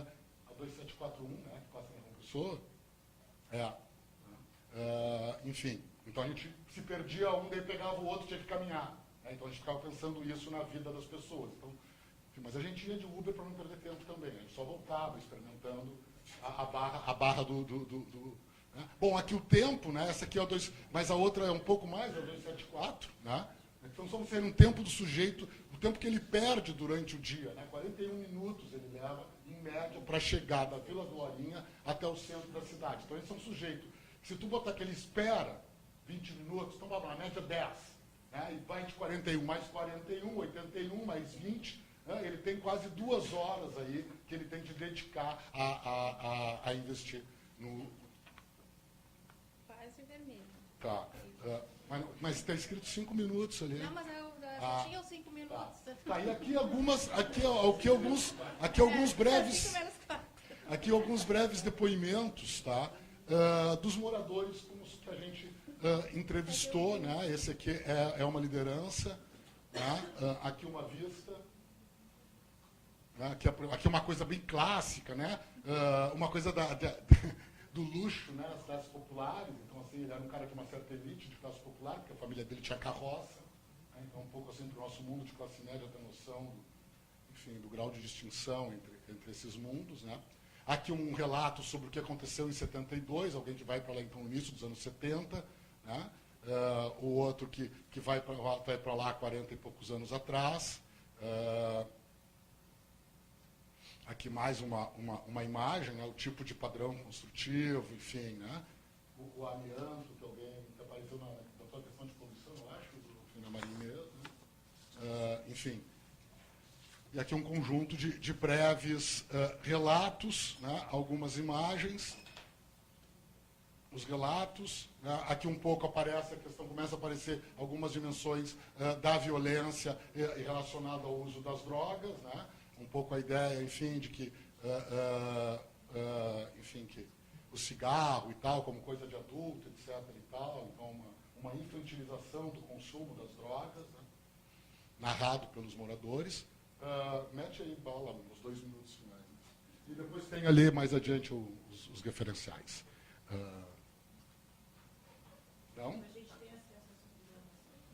a 2741, né? Que passa na João Pessoa. Enfim, então a gente se perdia um, daí pegava o outro, tinha que caminhar. Né? Então a gente ficava pensando isso na vida das pessoas. Então, enfim, mas a gente ia de Uber para não perder tempo também. A gente só voltava experimentando a barra do né? Bom, aqui o tempo, né? Essa aqui é o 2, mas a outra é um pouco mais, é o 274. Né? Então estamos sendo um tempo do sujeito, o tempo que ele perde durante o dia. Né? 41 minutos ele leva, em média, para chegar da Vila Glorinha até o centro da cidade. Então esse é um sujeito. Se tu botar que ele espera 20 minutos, então vamos lá, média 10. Né? E vai de 41 mais 41, 81 mais 20, né? Ele tem quase 2 horas aí que ele tem que dedicar a investir no... Quase vermelho. Tá. Mas está escrito 5 minutos ali. Não, mas eu tinha os 5 minutos. Tá, e aqui alguns breves... Aqui alguns breves depoimentos, tá? Dos moradores que a gente entrevistou, né? Esse aqui é uma liderança, tá? Aqui uma vista, né? Aqui uma coisa bem clássica, né? Uma coisa do luxo, né? Nas classes populares. Então, assim, ele era um cara de uma certa elite de classe popular, porque a família dele tinha carroça. Né? Então, um pouco assim, para o nosso mundo de classe média, ter noção do grau de distinção entre esses mundos, né? Aqui um relato sobre o que aconteceu em 72, alguém que vai para lá então no início dos anos 70, né? O outro que vai para lá há 40 e poucos anos atrás. Aqui mais uma imagem, né? O tipo de padrão construtivo, enfim, né? O amianto, que alguém que apareceu na tua questão de poluição, eu acho, na Marinha mesmo. Enfim. E aqui um conjunto de breves relatos, né, algumas imagens, os relatos. Né, aqui um pouco aparece a questão, começa a aparecer algumas dimensões da violência relacionada ao uso das drogas, né, um pouco a ideia, enfim, de que, enfim, que o cigarro e tal, como coisa de adulto, etc. e tal, então uma infantilização do consumo das drogas, né, narrado pelos moradores. Mete aí bala nos 2 minutos finais. E depois tem ali mais adiante os referenciais. Não? A gente tem acesso a essa programação?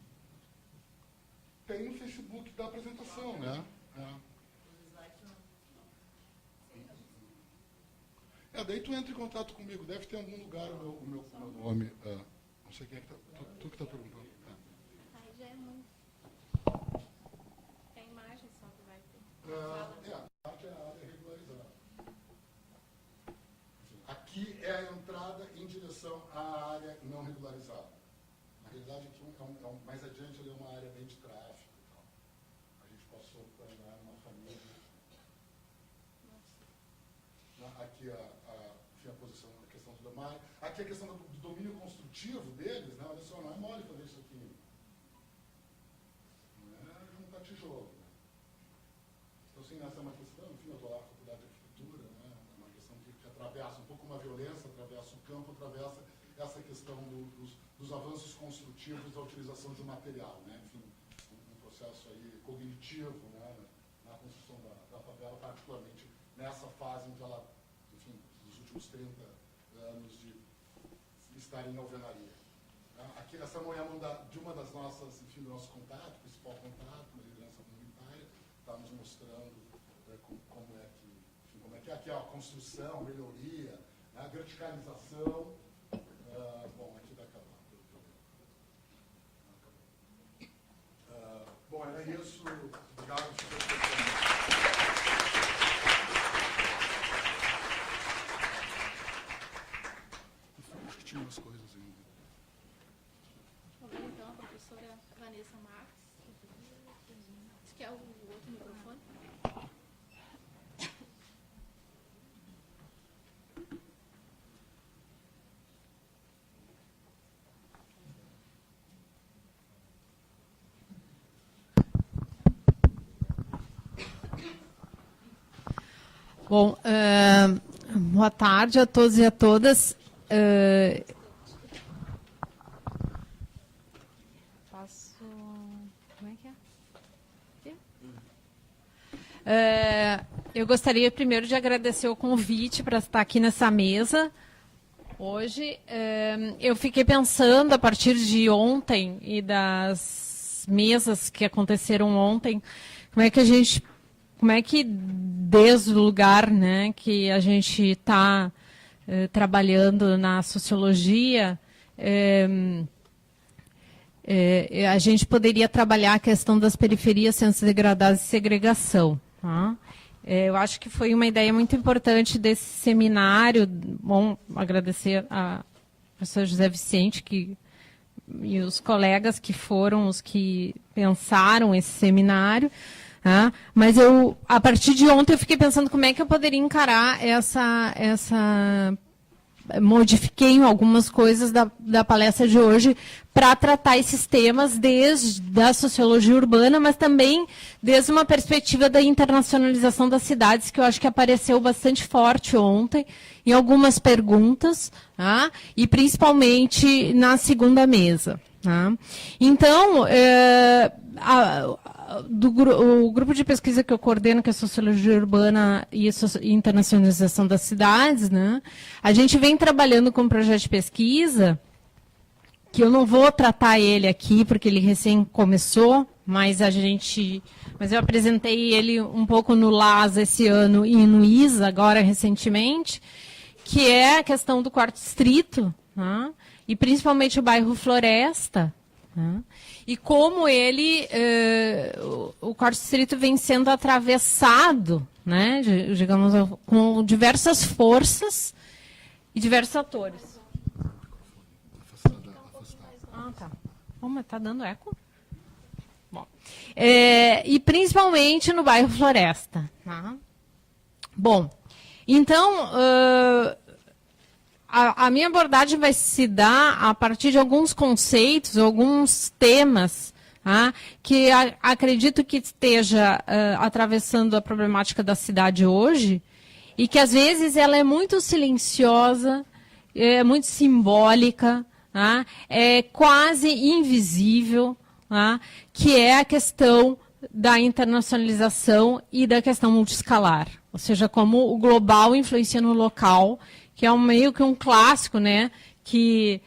Tem no Facebook da apresentação, né? Daí tu entra em contato comigo, deve ter em algum lugar o meu nome. Não sei quem é que está. Tu que está perguntando. Aí já é muito. É a imagem só que vai ter. A parte é a área regularizada. Aqui é a entrada em direção à área não regularizada. Na realidade, aqui mais adiante ali é uma área bem de tráfego e tal. A gente passou para andar numa família. Aqui enfim, a posição, a questão do domínio. Aqui a questão do domínio construtivo deles, né? Olha só, não é mole fazer isso aqui. Não é juntar tijolo. Né? Então, sim, essa é uma questão, enfim, eu estou lá na faculdade de arquitetura, né? É uma questão que atravessa um pouco uma violência, atravessa o campo, atravessa essa questão dos avanços construtivos da utilização de um material, né? Enfim, um processo aí cognitivo, né? Na construção da favela, particularmente nessa fase em que ela, enfim, nos últimos 30 anos de estar em alvenaria. Aqui, essa mão é a mão de uma das nossas, enfim, do nosso contato, principal contato, uma liderança comunitária, está nos mostrando como é que é aqui a construção, melhoria, né, a verticalização. Bom, aqui vai acabar. Bom, era isso. Obrigado. Acho que tinha umas coisas ainda. Vamos ver então a professora Vanessa Marques. Você quer o outro microfone? Bom, boa tarde a todos e a todas. Como é que é? Eu gostaria primeiro de agradecer o convite para estar aqui nessa mesa hoje. Eu fiquei pensando a partir de ontem e das mesas que aconteceram ontem, como é que desde o lugar, né, que a gente está trabalhando na sociologia, a gente poderia trabalhar a questão das periferias, centros degradados e segregação. Tá? Eu acho que foi uma ideia muito importante desse seminário. Bom, agradecer ao professor José Vicente e os colegas que foram os que pensaram esse seminário. Mas a partir de ontem, eu fiquei pensando como é que eu poderia encarar modifiquei algumas coisas da palestra de hoje para tratar esses temas desde a sociologia urbana, mas também desde uma perspectiva da internacionalização das cidades, que eu acho que apareceu bastante forte ontem, em algumas perguntas, e principalmente na segunda mesa. Então, o grupo de pesquisa que eu coordeno, que é a Sociologia Urbana e Internacionalização das Cidades, né, a gente vem trabalhando com um projeto de pesquisa, que eu não vou tratar ele aqui, porque ele recém começou, mas eu apresentei ele um pouco no LAS esse ano e no ISA, agora recentemente, que é a questão do Quarto Distrito, né, e principalmente o bairro Floresta, né, e como o Quarto Distrito vem sendo atravessado, né, digamos, com diversas forças e diversos atores. Tá. Mas está dando eco? Bom, e principalmente no bairro Floresta. Tá? Bom, então, a minha abordagem vai se dar a partir de alguns conceitos, alguns temas, tá? Que acredito que esteja atravessando a problemática da cidade hoje, e que às vezes ela é muito silenciosa, é muito simbólica, tá? É quase invisível, tá? Que é a questão da internacionalização e da questão multiescalar. Ou seja, como o global influencia no local, que é meio que um clássico, né? Que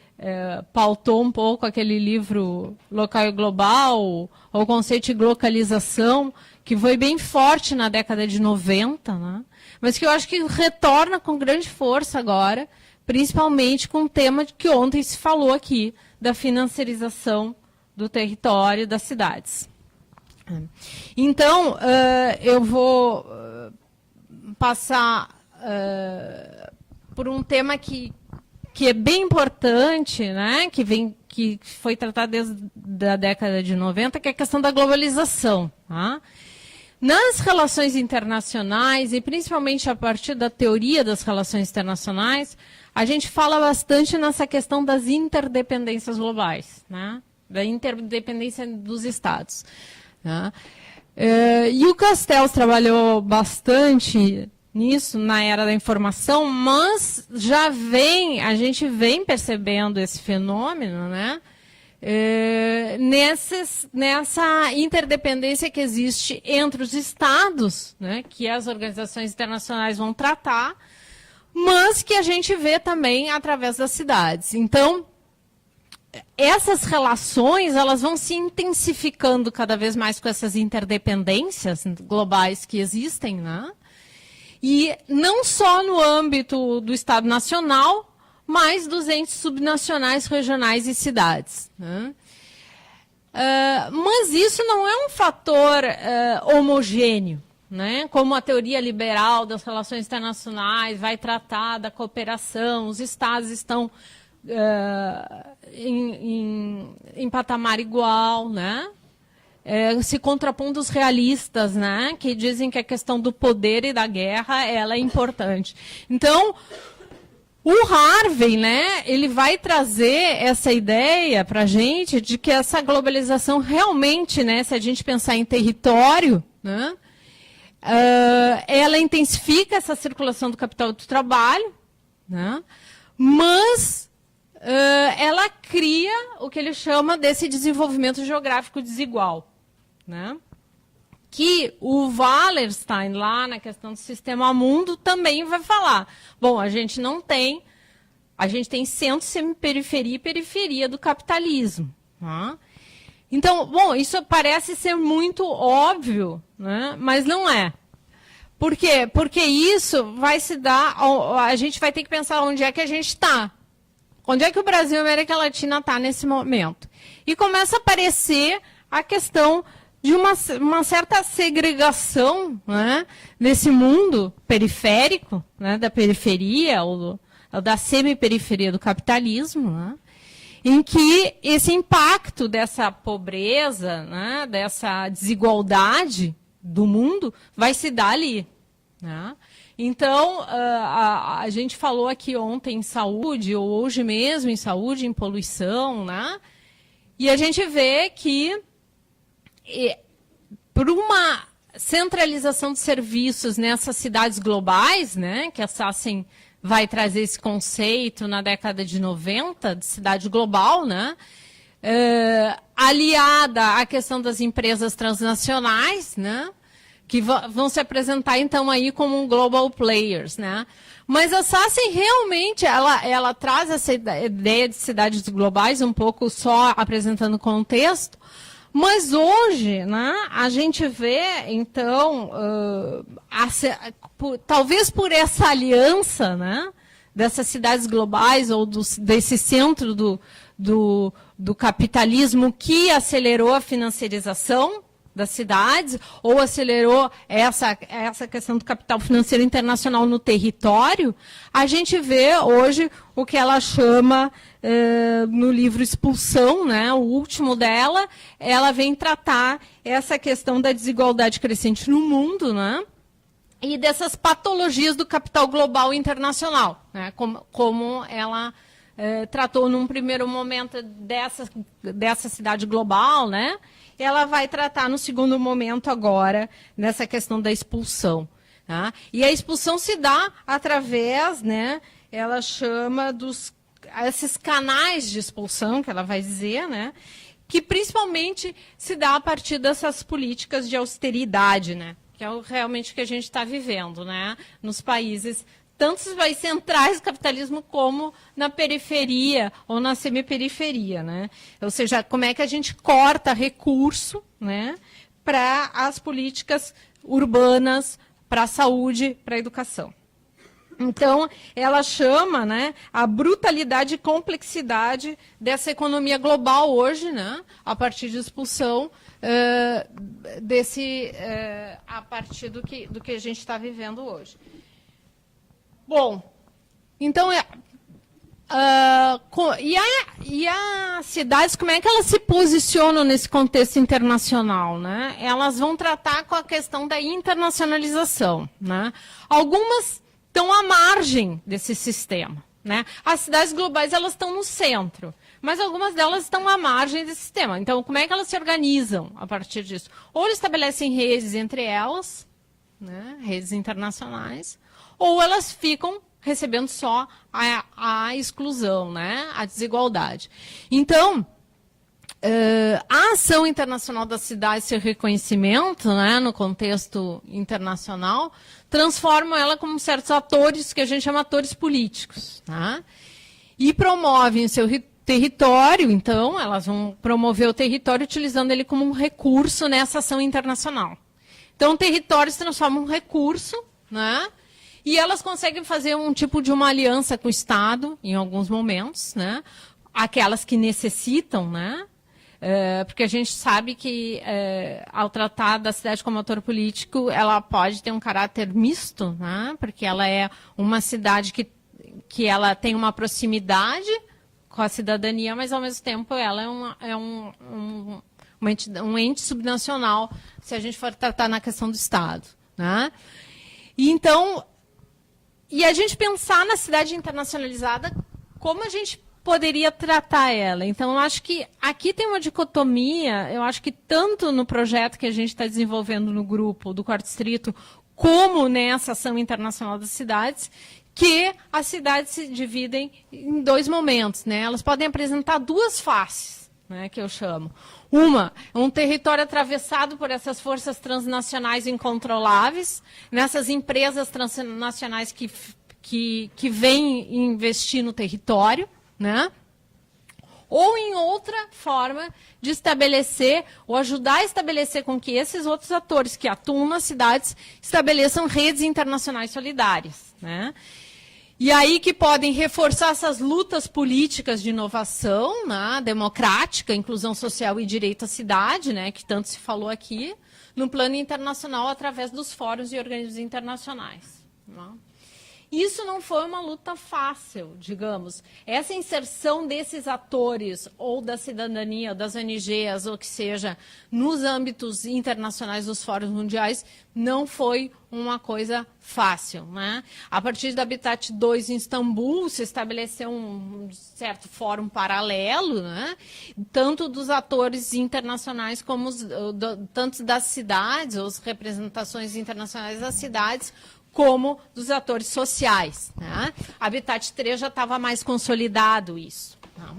pautou um pouco aquele livro Local e Global, o conceito de globalização, que foi bem forte na década de 90, né? Mas que eu acho que retorna com grande força agora, principalmente com o tema que ontem se falou aqui, da financiarização do território das cidades. Então, eu vou passar por um tema que é bem importante, né? que foi tratado desde a década de 90, que é a questão da globalização. Tá? Nas relações internacionais, e principalmente a partir da teoria das relações internacionais, a gente fala bastante nessa questão das interdependências globais, né? Da interdependência dos Estados. Né? E o Castells trabalhou bastante nisso na era da informação, mas a gente vem percebendo esse fenômeno, né? Nessa interdependência que existe entre os Estados, né, que as organizações internacionais vão tratar, mas que a gente vê também através das cidades. Então, essas relações elas vão se intensificando cada vez mais com essas interdependências globais que existem, né? E não só no âmbito do Estado Nacional, mas dos entes subnacionais, regionais e cidades. Né? Mas isso não é um fator homogêneo, né? Como a teoria liberal das relações internacionais vai tratar da cooperação, os Estados estão em patamar igual, né? Se contrapondo os realistas, né? Que dizem que a questão do poder e da guerra ela é importante. Então, o Harvey, né, ele vai trazer essa ideia para a gente de que essa globalização realmente, né, se a gente pensar em território, né, ela intensifica essa circulação do capital do trabalho, né, mas ela cria o que ele chama desse desenvolvimento geográfico desigual, né? Que o Wallerstein, lá na questão do sistema mundo, também vai falar. Bom, a gente tem centro, semiperiferia e periferia do capitalismo. Tá? Então, bom, isso parece ser muito óbvio, né? Mas não é. Por quê? Porque isso vai se dar, a gente vai ter que pensar onde é que a gente está. Onde é que o Brasil e a América Latina está nesse momento? E começa a aparecer a questão de uma certa segregação, né, nesse mundo periférico, né, da periferia ou da semiperiferia do capitalismo, né, em que esse impacto dessa pobreza, né, dessa desigualdade do mundo vai se dar ali. Né? Então, a gente falou aqui ontem em saúde, ou hoje mesmo em saúde, em poluição, né, e a gente vê que por uma centralização de serviços nessas cidades globais, né, que a Sassen vai trazer esse conceito na década de 90, de cidade global, né, aliada à questão das empresas transnacionais, né, que vão se apresentar, então, aí como um global players, né. Mas a Sassen realmente, ela traz essa ideia de cidades globais, um pouco só apresentando o contexto. Mas hoje, né, a gente vê, então, talvez por essa aliança, né, dessas cidades globais ou desse centro do capitalismo que acelerou a financiarização das cidades, ou acelerou essa questão do capital financeiro internacional no território, a gente vê hoje o que ela chama, no livro Expulsão, né, o último dela, ela vem tratar essa questão da desigualdade crescente no mundo, né, e dessas patologias do capital global internacional, né, como ela tratou num primeiro momento dessa cidade global, né? Ela vai tratar no segundo momento agora nessa questão da expulsão. Tá? E a expulsão se dá através, né? Ela chama esses canais de expulsão, que ela vai dizer, né? Que principalmente se dá a partir dessas políticas de austeridade, né? Que é realmente o que a gente está vivendo, né? Nos países tanto nos países centrais do capitalismo como na periferia ou na semiperiferia, né? Ou seja, como é que a gente corta recurso, né, para as políticas urbanas, para a saúde, para a educação. Então, ela chama, né, a brutalidade e complexidade dessa economia global hoje, né, a partir de expulsão, a partir do que a gente está vivendo hoje. Bom, então, e as cidades, como é que elas se posicionam nesse contexto internacional, né? Elas vão tratar com a questão da internacionalização, né? Algumas estão à margem desse sistema, né? As cidades globais, elas estão no centro, mas algumas delas estão à margem desse sistema. Então, como é que elas se organizam a partir disso? Ou eles estabelecem redes entre elas, né? Redes internacionais, ou elas ficam recebendo só a exclusão, né? A desigualdade. Então, a ação internacional da cidade, seu reconhecimento, né, no contexto internacional, transforma ela como certos atores que a gente chama atores políticos. Tá? E promovem o seu território, então, elas vão promover o território utilizando ele como um recurso nessa ação internacional. Então, o território se transforma em um recurso, né? E elas conseguem fazer um tipo de uma aliança com o Estado, em alguns momentos, né? Aquelas que necessitam, né? Porque a gente sabe que, ao tratar da cidade como ator político, ela pode ter um caráter misto, né? Porque ela é uma cidade que ela tem uma proximidade com a cidadania, mas, ao mesmo tempo, ela é um ente subnacional, se a gente for tratar na questão do Estado. Né? E, então, a gente pensar na cidade internacionalizada, como a gente poderia tratar ela. Então, eu acho que aqui tem uma dicotomia, eu acho que tanto no projeto que a gente está desenvolvendo no grupo do Quarto Distrito, como nessa ação internacional das cidades, que as cidades se dividem em dois momentos. Né? Elas podem apresentar duas faces, né, que eu chamo. Uma, um território atravessado por essas forças transnacionais incontroláveis, nessas empresas transnacionais que vêm investir no território, né? Ou em outra forma de estabelecer, ou ajudar a estabelecer com que esses outros atores que atuam nas cidades estabeleçam redes internacionais solidárias. Né? E aí que podem reforçar essas lutas políticas de inovação, né, democrática, inclusão social e direito à cidade, né, que tanto se falou aqui, no plano internacional através dos fóruns e organismos internacionais. Né? Isso não foi uma luta fácil, digamos. Essa inserção desses atores, ou da cidadania, das ONGs, ou que seja, nos âmbitos internacionais dos fóruns mundiais, não foi uma coisa fácil. Né? A partir do Habitat 2 em Istambul, se estabeleceu um certo fórum paralelo, né? Tanto dos atores internacionais como tanto das cidades, ou as representações internacionais das cidades, como dos atores sociais. Né? Habitat 3 já estava mais consolidado isso. Tá?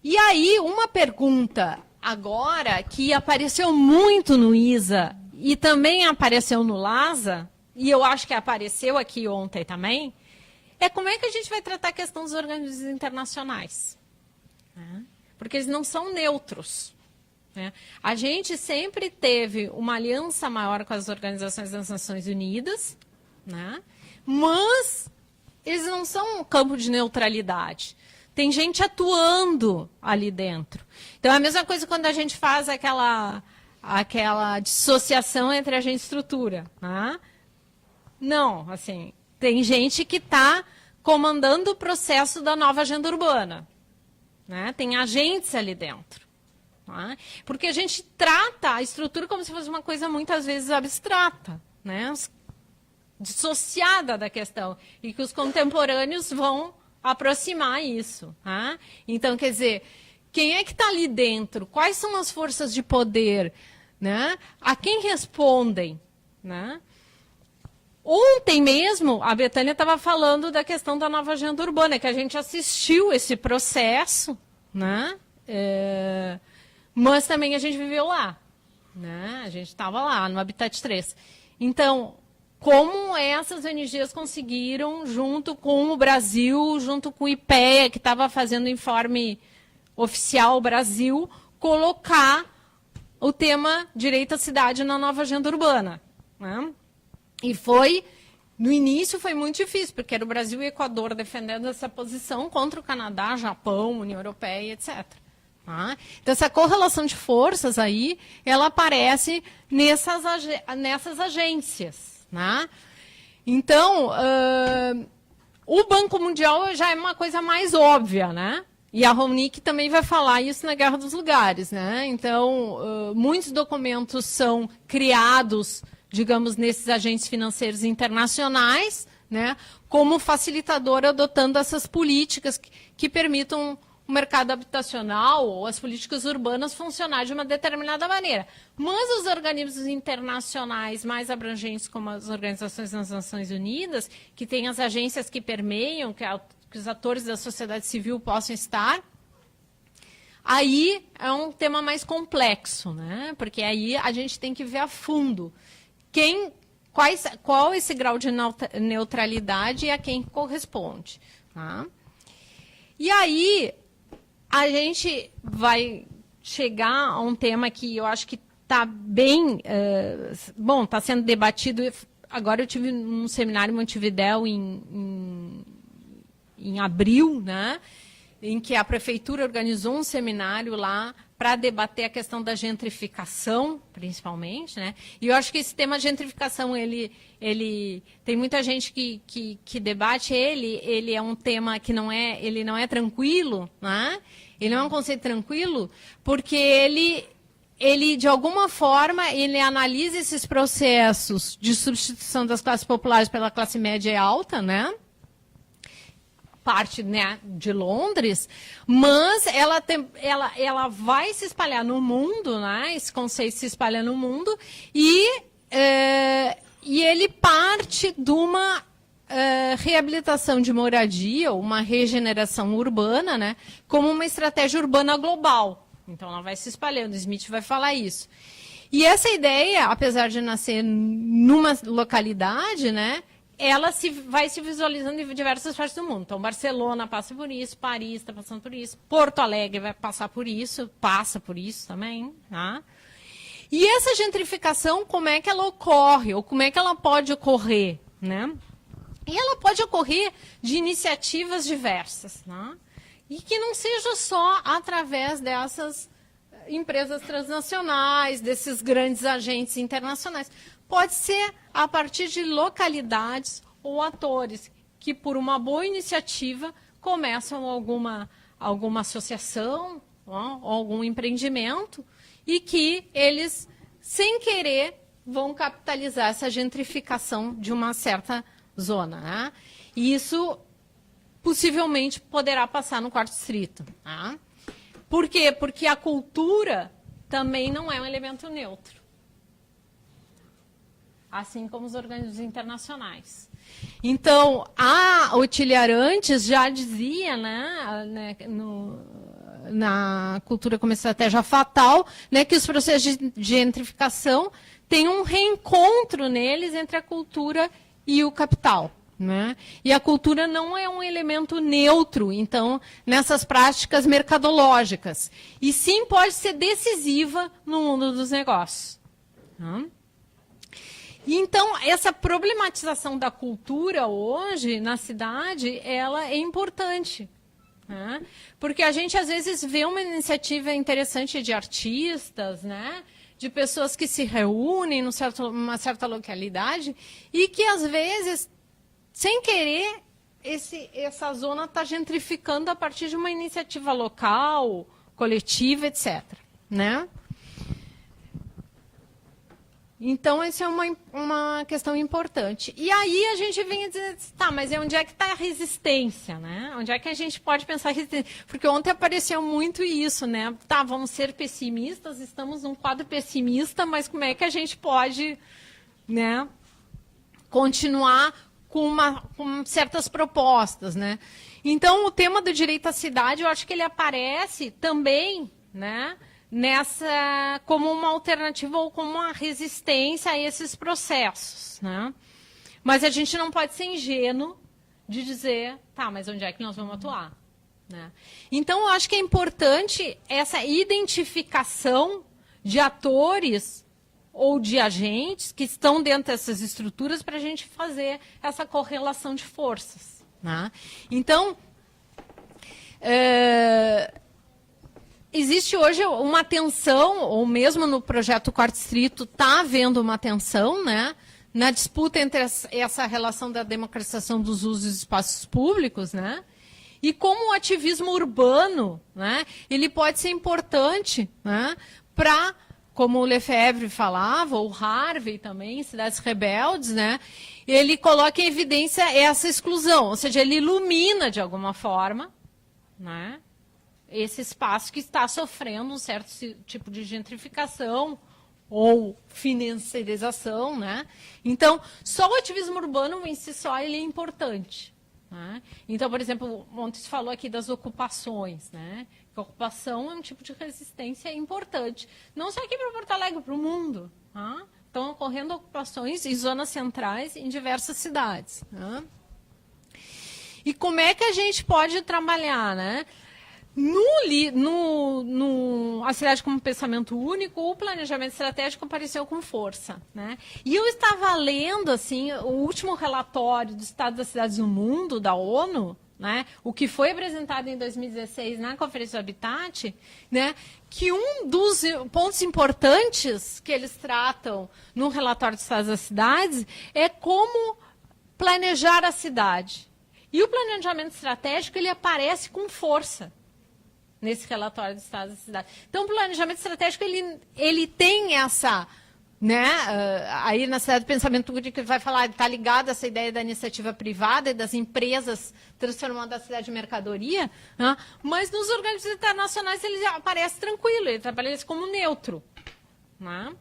E aí, uma pergunta agora que apareceu muito no ISA e também apareceu no LASA, e eu acho que apareceu aqui ontem também, é como é que a gente vai tratar a questão dos organismos internacionais. Né? Porque eles não são neutros. Né? A gente sempre teve uma aliança maior com as organizações das Nações Unidas, né? Mas eles não são um campo de neutralidade. Tem gente atuando ali dentro. Então, é a mesma coisa quando a gente faz aquela aquela dissociação entre agente e estrutura. Né? Não, assim, tem gente que está comandando o processo da nova agenda urbana. Né? Tem agentes ali dentro. Né? Porque a gente trata a estrutura como se fosse uma coisa muitas vezes abstrata, né? Dissociada da questão, e que os contemporâneos vão aproximar isso. Né? Então, quer dizer, quem é que está ali dentro? Quais são as forças de poder? Né? A quem respondem? Né? Ontem mesmo, a Betânia estava falando da questão da nova agenda urbana, que a gente assistiu esse processo, né? Mas também a gente viveu lá. Né? A gente estava lá, no Habitat 3. Então, como essas ONGs conseguiram, junto com o Brasil, junto com o IPEA, que estava fazendo o informe oficial Brasil, colocar o tema direito à cidade na nova agenda urbana. Né? E foi, no início foi muito difícil, porque era o Brasil e o Equador defendendo essa posição contra o Canadá, Japão, União Europeia, etc. Tá? Então, essa correlação de forças aí, ela aparece nessas agências. Né? Então, o Banco Mundial já é uma coisa mais óbvia, né? E a Ronick também vai falar isso na Guerra dos Lugares. Né? Então, muitos documentos são criados, digamos, nesses agentes financeiros internacionais, né? Como facilitador, adotando essas políticas que permitam o mercado habitacional ou as políticas urbanas funcionar de uma determinada maneira. Mas os organismos internacionais mais abrangentes, como as organizações das Nações Unidas, que têm as agências que permeiam, que os atores da sociedade civil possam estar, aí é um tema mais complexo, né? Porque aí a gente tem que ver a fundo qual esse grau de neutralidade e a quem corresponde. Tá? E aí a gente vai chegar a um tema que eu acho que está bem... bom, está sendo debatido. Agora eu tive um seminário em Montevidéu em abril, né, em que a prefeitura organizou um seminário lá para debater a questão da gentrificação, principalmente, né? E eu acho que esse tema gentrificação, ele tem muita gente que debate ele é um tema que ele não é tranquilo, né? Ele não é um conceito tranquilo, porque ele de alguma forma, ele analisa esses processos de substituição das classes populares pela classe média e alta, né? Parte, né, de Londres, mas ela vai se espalhar no mundo, né? Esse conceito se espalha no mundo e ele parte de uma reabilitação de moradia, uma regeneração urbana, né, como uma estratégia urbana global. Então, ela vai se espalhando, Smith vai falar isso. E essa ideia, apesar de nascer numa localidade, né, ela vai se visualizando em diversas partes do mundo. Então, Barcelona passa por isso, Paris está passando por isso, Porto Alegre vai passar por isso, passa por isso também. Tá? E essa gentrificação, como é que ela ocorre? Ou como é que ela pode ocorrer? Né? E ela pode ocorrer de iniciativas diversas. Né? E que não seja só através dessas empresas transnacionais, desses grandes agentes internacionais. Pode ser a partir de localidades ou atores que, por uma boa iniciativa, começam alguma associação, ou algum empreendimento, e que eles, sem querer, vão capitalizar essa gentrificação de uma certa zona. Né? E isso, possivelmente, poderá passar no Quarto Distrito. Tá? Por quê? Porque a cultura também não é um elemento neutro. Assim como os organismos internacionais. Então, a Otília Arantes já dizia, né, na cultura como estratégia fatal, né, que os processos de gentrificação têm um reencontro neles entre a cultura e o capital. Né? E a cultura não é um elemento neutro, então, nessas práticas mercadológicas. E sim pode ser decisiva no mundo dos negócios. Tá? Então, essa problematização da cultura hoje na cidade, ela é importante. Né? Porque a gente, às vezes, vê uma iniciativa interessante de artistas, né? de pessoas que se reúnem numa certa localidade e que, às vezes, sem querer, essa zona está gentrificando a partir de uma iniciativa local, coletiva, etc. Né? Então, essa é uma questão importante. E aí a gente vem dizer, tá, mas onde é que está a resistência, né? Onde é que a gente pode pensar resistência? Porque ontem apareceu muito isso, né? Tá, vamos ser pessimistas, estamos num quadro pessimista, mas como é que a gente pode, né, continuar com certas propostas, né? Então, o tema do direito à cidade, eu acho que ele aparece também, né, como uma alternativa ou como uma resistência a esses processos, né? Mas a gente não pode ser ingênuo de dizer, tá, mas onde é que nós vamos atuar? Né? Então, eu acho que é importante essa identificação de atores ou de agentes que estão dentro dessas estruturas para a gente fazer essa correlação de forças. Né? Então, existe hoje uma tensão, ou mesmo no projeto Quarto Distrito está havendo uma tensão, né, na disputa entre essa relação da democratização dos usos dos espaços públicos, né, e como o ativismo urbano, né, ele pode ser importante, né, para, como o Lefebvre falava, ou Harvey também, em Cidades Rebeldes, né, ele coloca em evidência essa exclusão, ou seja, ele ilumina de alguma forma, né, esse espaço que está sofrendo um certo tipo de gentrificação ou financiarização, né? Então, só o ativismo urbano em si só ele é importante. Né? Então, por exemplo, ontem se falou aqui das ocupações, né? A ocupação é um tipo de resistência importante. Não só aqui para Porto Alegre, para o mundo. Tá? Estão ocorrendo ocupações em zonas centrais em diversas cidades. Né? E como é que a gente pode trabalhar, né? A cidade como pensamento único, o planejamento estratégico apareceu com força. Né? E eu estava lendo assim, o último relatório do Estado das Cidades do Mundo, da ONU, né? O que foi apresentado em 2016 na Conferência do Habitat, né? Que um dos pontos importantes que eles tratam no relatório do Estado das Cidades é como planejar a cidade. E o planejamento estratégico ele aparece com força nesse relatório do Estado da Cidade. Então, o planejamento estratégico, ele tem essa, né, aí na cidade do pensamento único, ele vai falar, está ligado a essa ideia da iniciativa privada e das empresas transformando a cidade em mercadoria, né, mas nos organismos internacionais ele aparece tranquilo, ele trabalha como neutro. Né?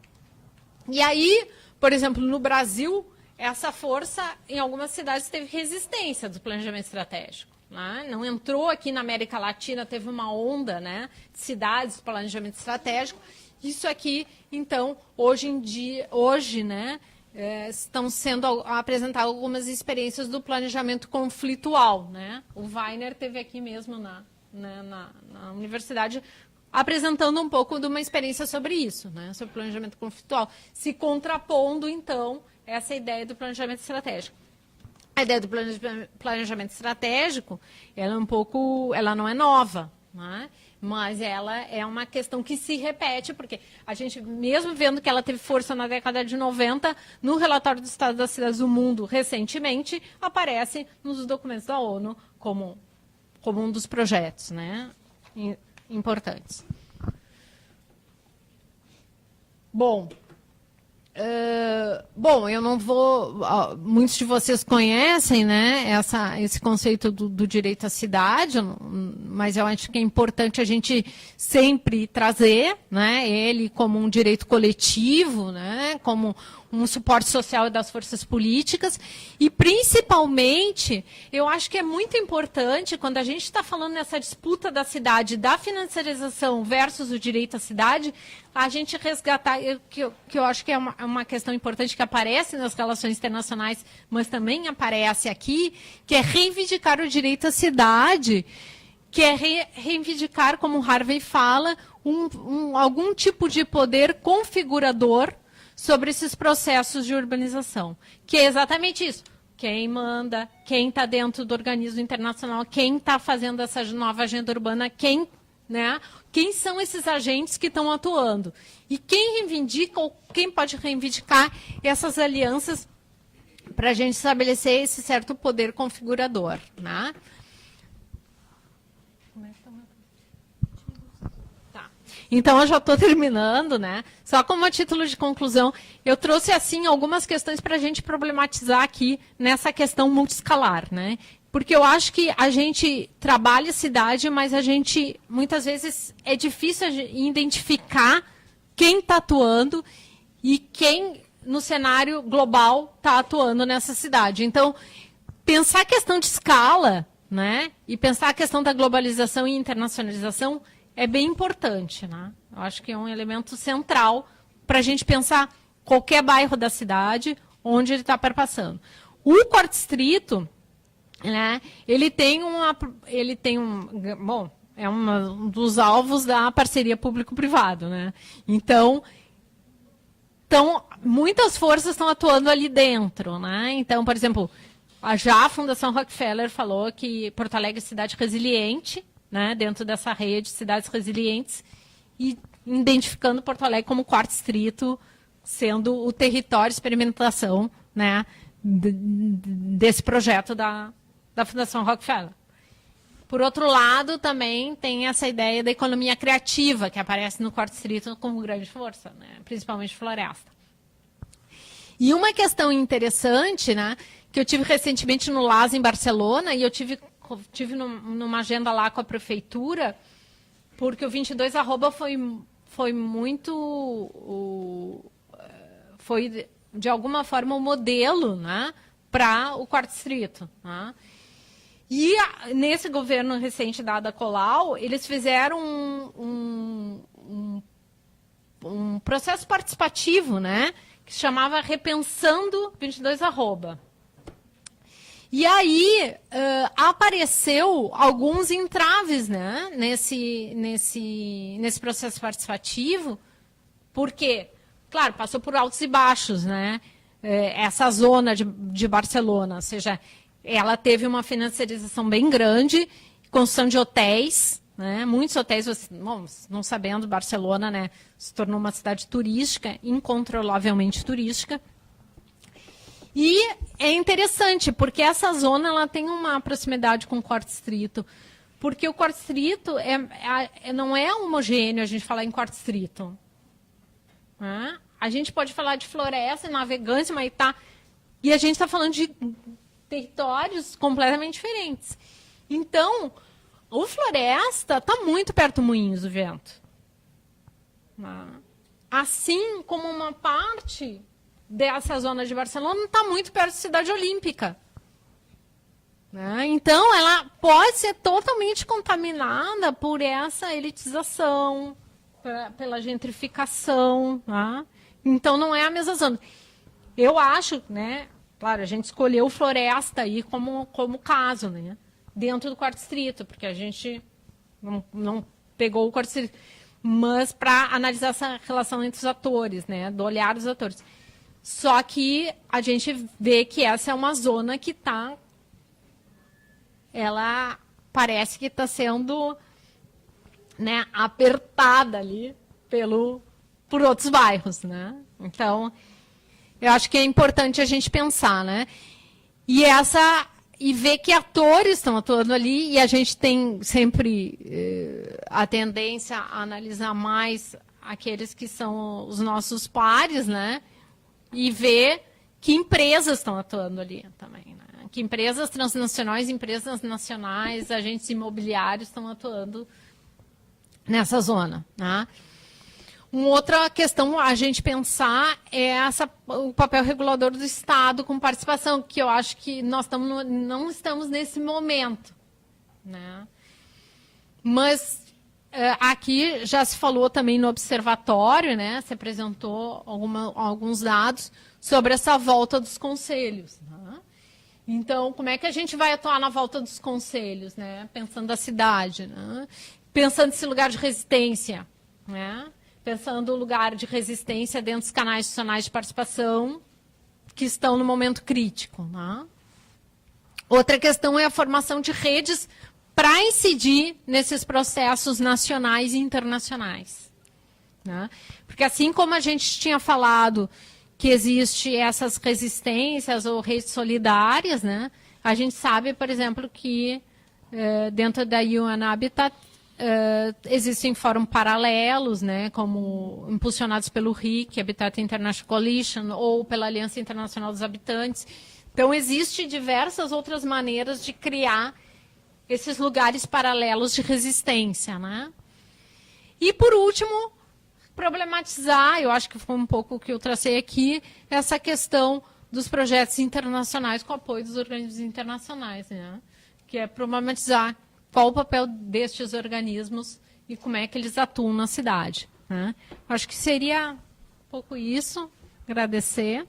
E aí, por exemplo, no Brasil, essa força, em algumas cidades, teve resistência do planejamento estratégico. Não entrou aqui na América Latina, teve uma onda, né, de cidades de planejamento estratégico. Isso aqui, então, hoje, né, estão sendo apresentadas algumas experiências do planejamento conflitual. Né? O Weiner teve aqui mesmo na universidade apresentando um pouco de uma experiência sobre isso, né, sobre planejamento conflitual, se contrapondo, então, essa ideia do planejamento estratégico. A ideia do planejamento estratégico, ela não é nova, né? Mas ela é uma questão que se repete, porque a gente, mesmo vendo que ela teve força na década de 90, no relatório do Estado das Cidades do Mundo, recentemente, aparece nos documentos da ONU como um dos projetos, né, importantes. Bom, eu não vou... Muitos de vocês conhecem, né, esse conceito do direito à cidade, mas eu acho que é importante a gente sempre trazer, né, ele como um direito coletivo, né, como um suporte social das forças políticas e, principalmente, eu acho que é muito importante, quando a gente está falando nessa disputa da cidade, da financiarização versus o direito à cidade, a gente resgatar, que eu acho que é uma questão importante que aparece nas relações internacionais, mas também aparece aqui, que é reivindicar o direito à cidade, que é reivindicar, como Harvey fala, algum tipo de poder configurador sobre esses processos de urbanização, que é exatamente isso. Quem manda, quem está dentro do organismo internacional, quem está fazendo essa nova agenda urbana, quem né? Quem são esses agentes que estão atuando? E quem reivindica, ou quem pode reivindicar essas alianças para a gente estabelecer esse certo poder configurador, né? Então, eu já estou terminando, né? Só como a título de conclusão, eu trouxe, assim, algumas questões para a gente problematizar aqui nessa questão multiscalar, né? Porque eu acho que a gente trabalha a cidade, mas a gente, muitas vezes, é difícil identificar quem está atuando e quem, no cenário global, está atuando nessa cidade. Então, pensar a questão de escala, né? E pensar a questão da globalização e internacionalização é bem importante, né? Eu acho que é um elemento central para a gente pensar qualquer bairro da cidade onde ele está perpassando. O quarto distrito, né? Ele tem bom, é um dos alvos da parceria público-privado, né? Então, muitas forças estão atuando ali dentro, né? Então, por exemplo, a Fundação Rockefeller falou que Porto Alegre é cidade resiliente, né, dentro dessa rede de cidades resilientes, e identificando Porto Alegre como quarto distrito, sendo o território de experimentação, né, desse projeto da Fundação Rockefeller. Por outro lado, também tem essa ideia da economia criativa, que aparece no quarto distrito como grande força, né, principalmente floresta. E uma questão interessante, né, que eu tive recentemente no LAS em Barcelona, e eu tive numa agenda lá com a prefeitura, porque o 22@ foi muito... Foi, de alguma forma, um modelo, né, para o quarto distrito. Né? E nesse governo recente da Ada Colau, eles fizeram um processo participativo, né, que se chamava Repensando 22@. E aí apareceu alguns entraves, né, nesse processo participativo, porque, claro, passou por altos e baixos, né, essa zona de Barcelona, ou seja, ela teve uma financiarização bem grande, construção de hotéis, né, muitos hotéis, bom, não sabendo, Barcelona, né, se tornou uma cidade turística, incontrolavelmente turística. E é interessante, porque essa zona ela tem uma proximidade com o quarto distrito, porque o quarto distrito não é homogêneo a gente falar em quarto distrito. Né? A gente pode falar de Floresta, Navegantes, Maitá, e a gente está falando de territórios completamente diferentes. Então, o Floresta está muito perto do Moinhos do Vento. Assim como uma parte dessa zona de Barcelona está muito perto da Cidade Olímpica. Né? Então, ela pode ser totalmente contaminada por essa elitização, pela gentrificação. Né? Então, não é a mesma zona. Eu acho, né, claro, a gente escolheu Floresta aí como caso, né, dentro do quarto distrito, porque a gente não pegou o quarto distrito, mas para analisar essa relação entre os atores, né, do olhar dos atores. Só que a gente vê que essa é uma zona que ela parece que está sendo, né, apertada ali por outros bairros, né? Então, eu acho que é importante a gente pensar, né? E ver que atores estão atuando ali, e a gente tem sempre a tendência a analisar mais aqueles que são os nossos pares, né? E ver que empresas estão atuando ali também, né? Que empresas transnacionais, empresas nacionais, agentes imobiliários estão atuando nessa zona. Né? Uma outra questão a gente pensar é o papel regulador do Estado com participação, que eu acho que nós não estamos nesse momento. Né? Mas aqui já se falou também no observatório, né? Se apresentou alguns dados sobre essa volta dos conselhos. Né? Então, como é que a gente vai atuar na volta dos conselhos, né? Pensando a cidade, né? Pensando esse lugar de resistência, né? Pensando o lugar de resistência dentro dos canais institucionais de participação que estão no momento crítico. Né? Outra questão é a formação de redes para incidir nesses processos nacionais e internacionais. Né? Porque assim como a gente tinha falado que existe essas resistências ou redes solidárias, né? A gente sabe, por exemplo, que dentro da UN Habitat existem fóruns paralelos, né? Como impulsionados pelo RIC, Habitat International Coalition, ou pela Aliança Internacional dos Habitantes. Então, existem diversas outras maneiras de criar esses lugares paralelos de resistência, né? E, por último, problematizar, eu acho que foi um pouco o que eu tracei aqui, essa questão dos projetos internacionais com apoio dos organismos internacionais, né? Que é problematizar qual o papel destes organismos e como é que eles atuam na cidade, né? Acho que seria um pouco isso. Agradecer.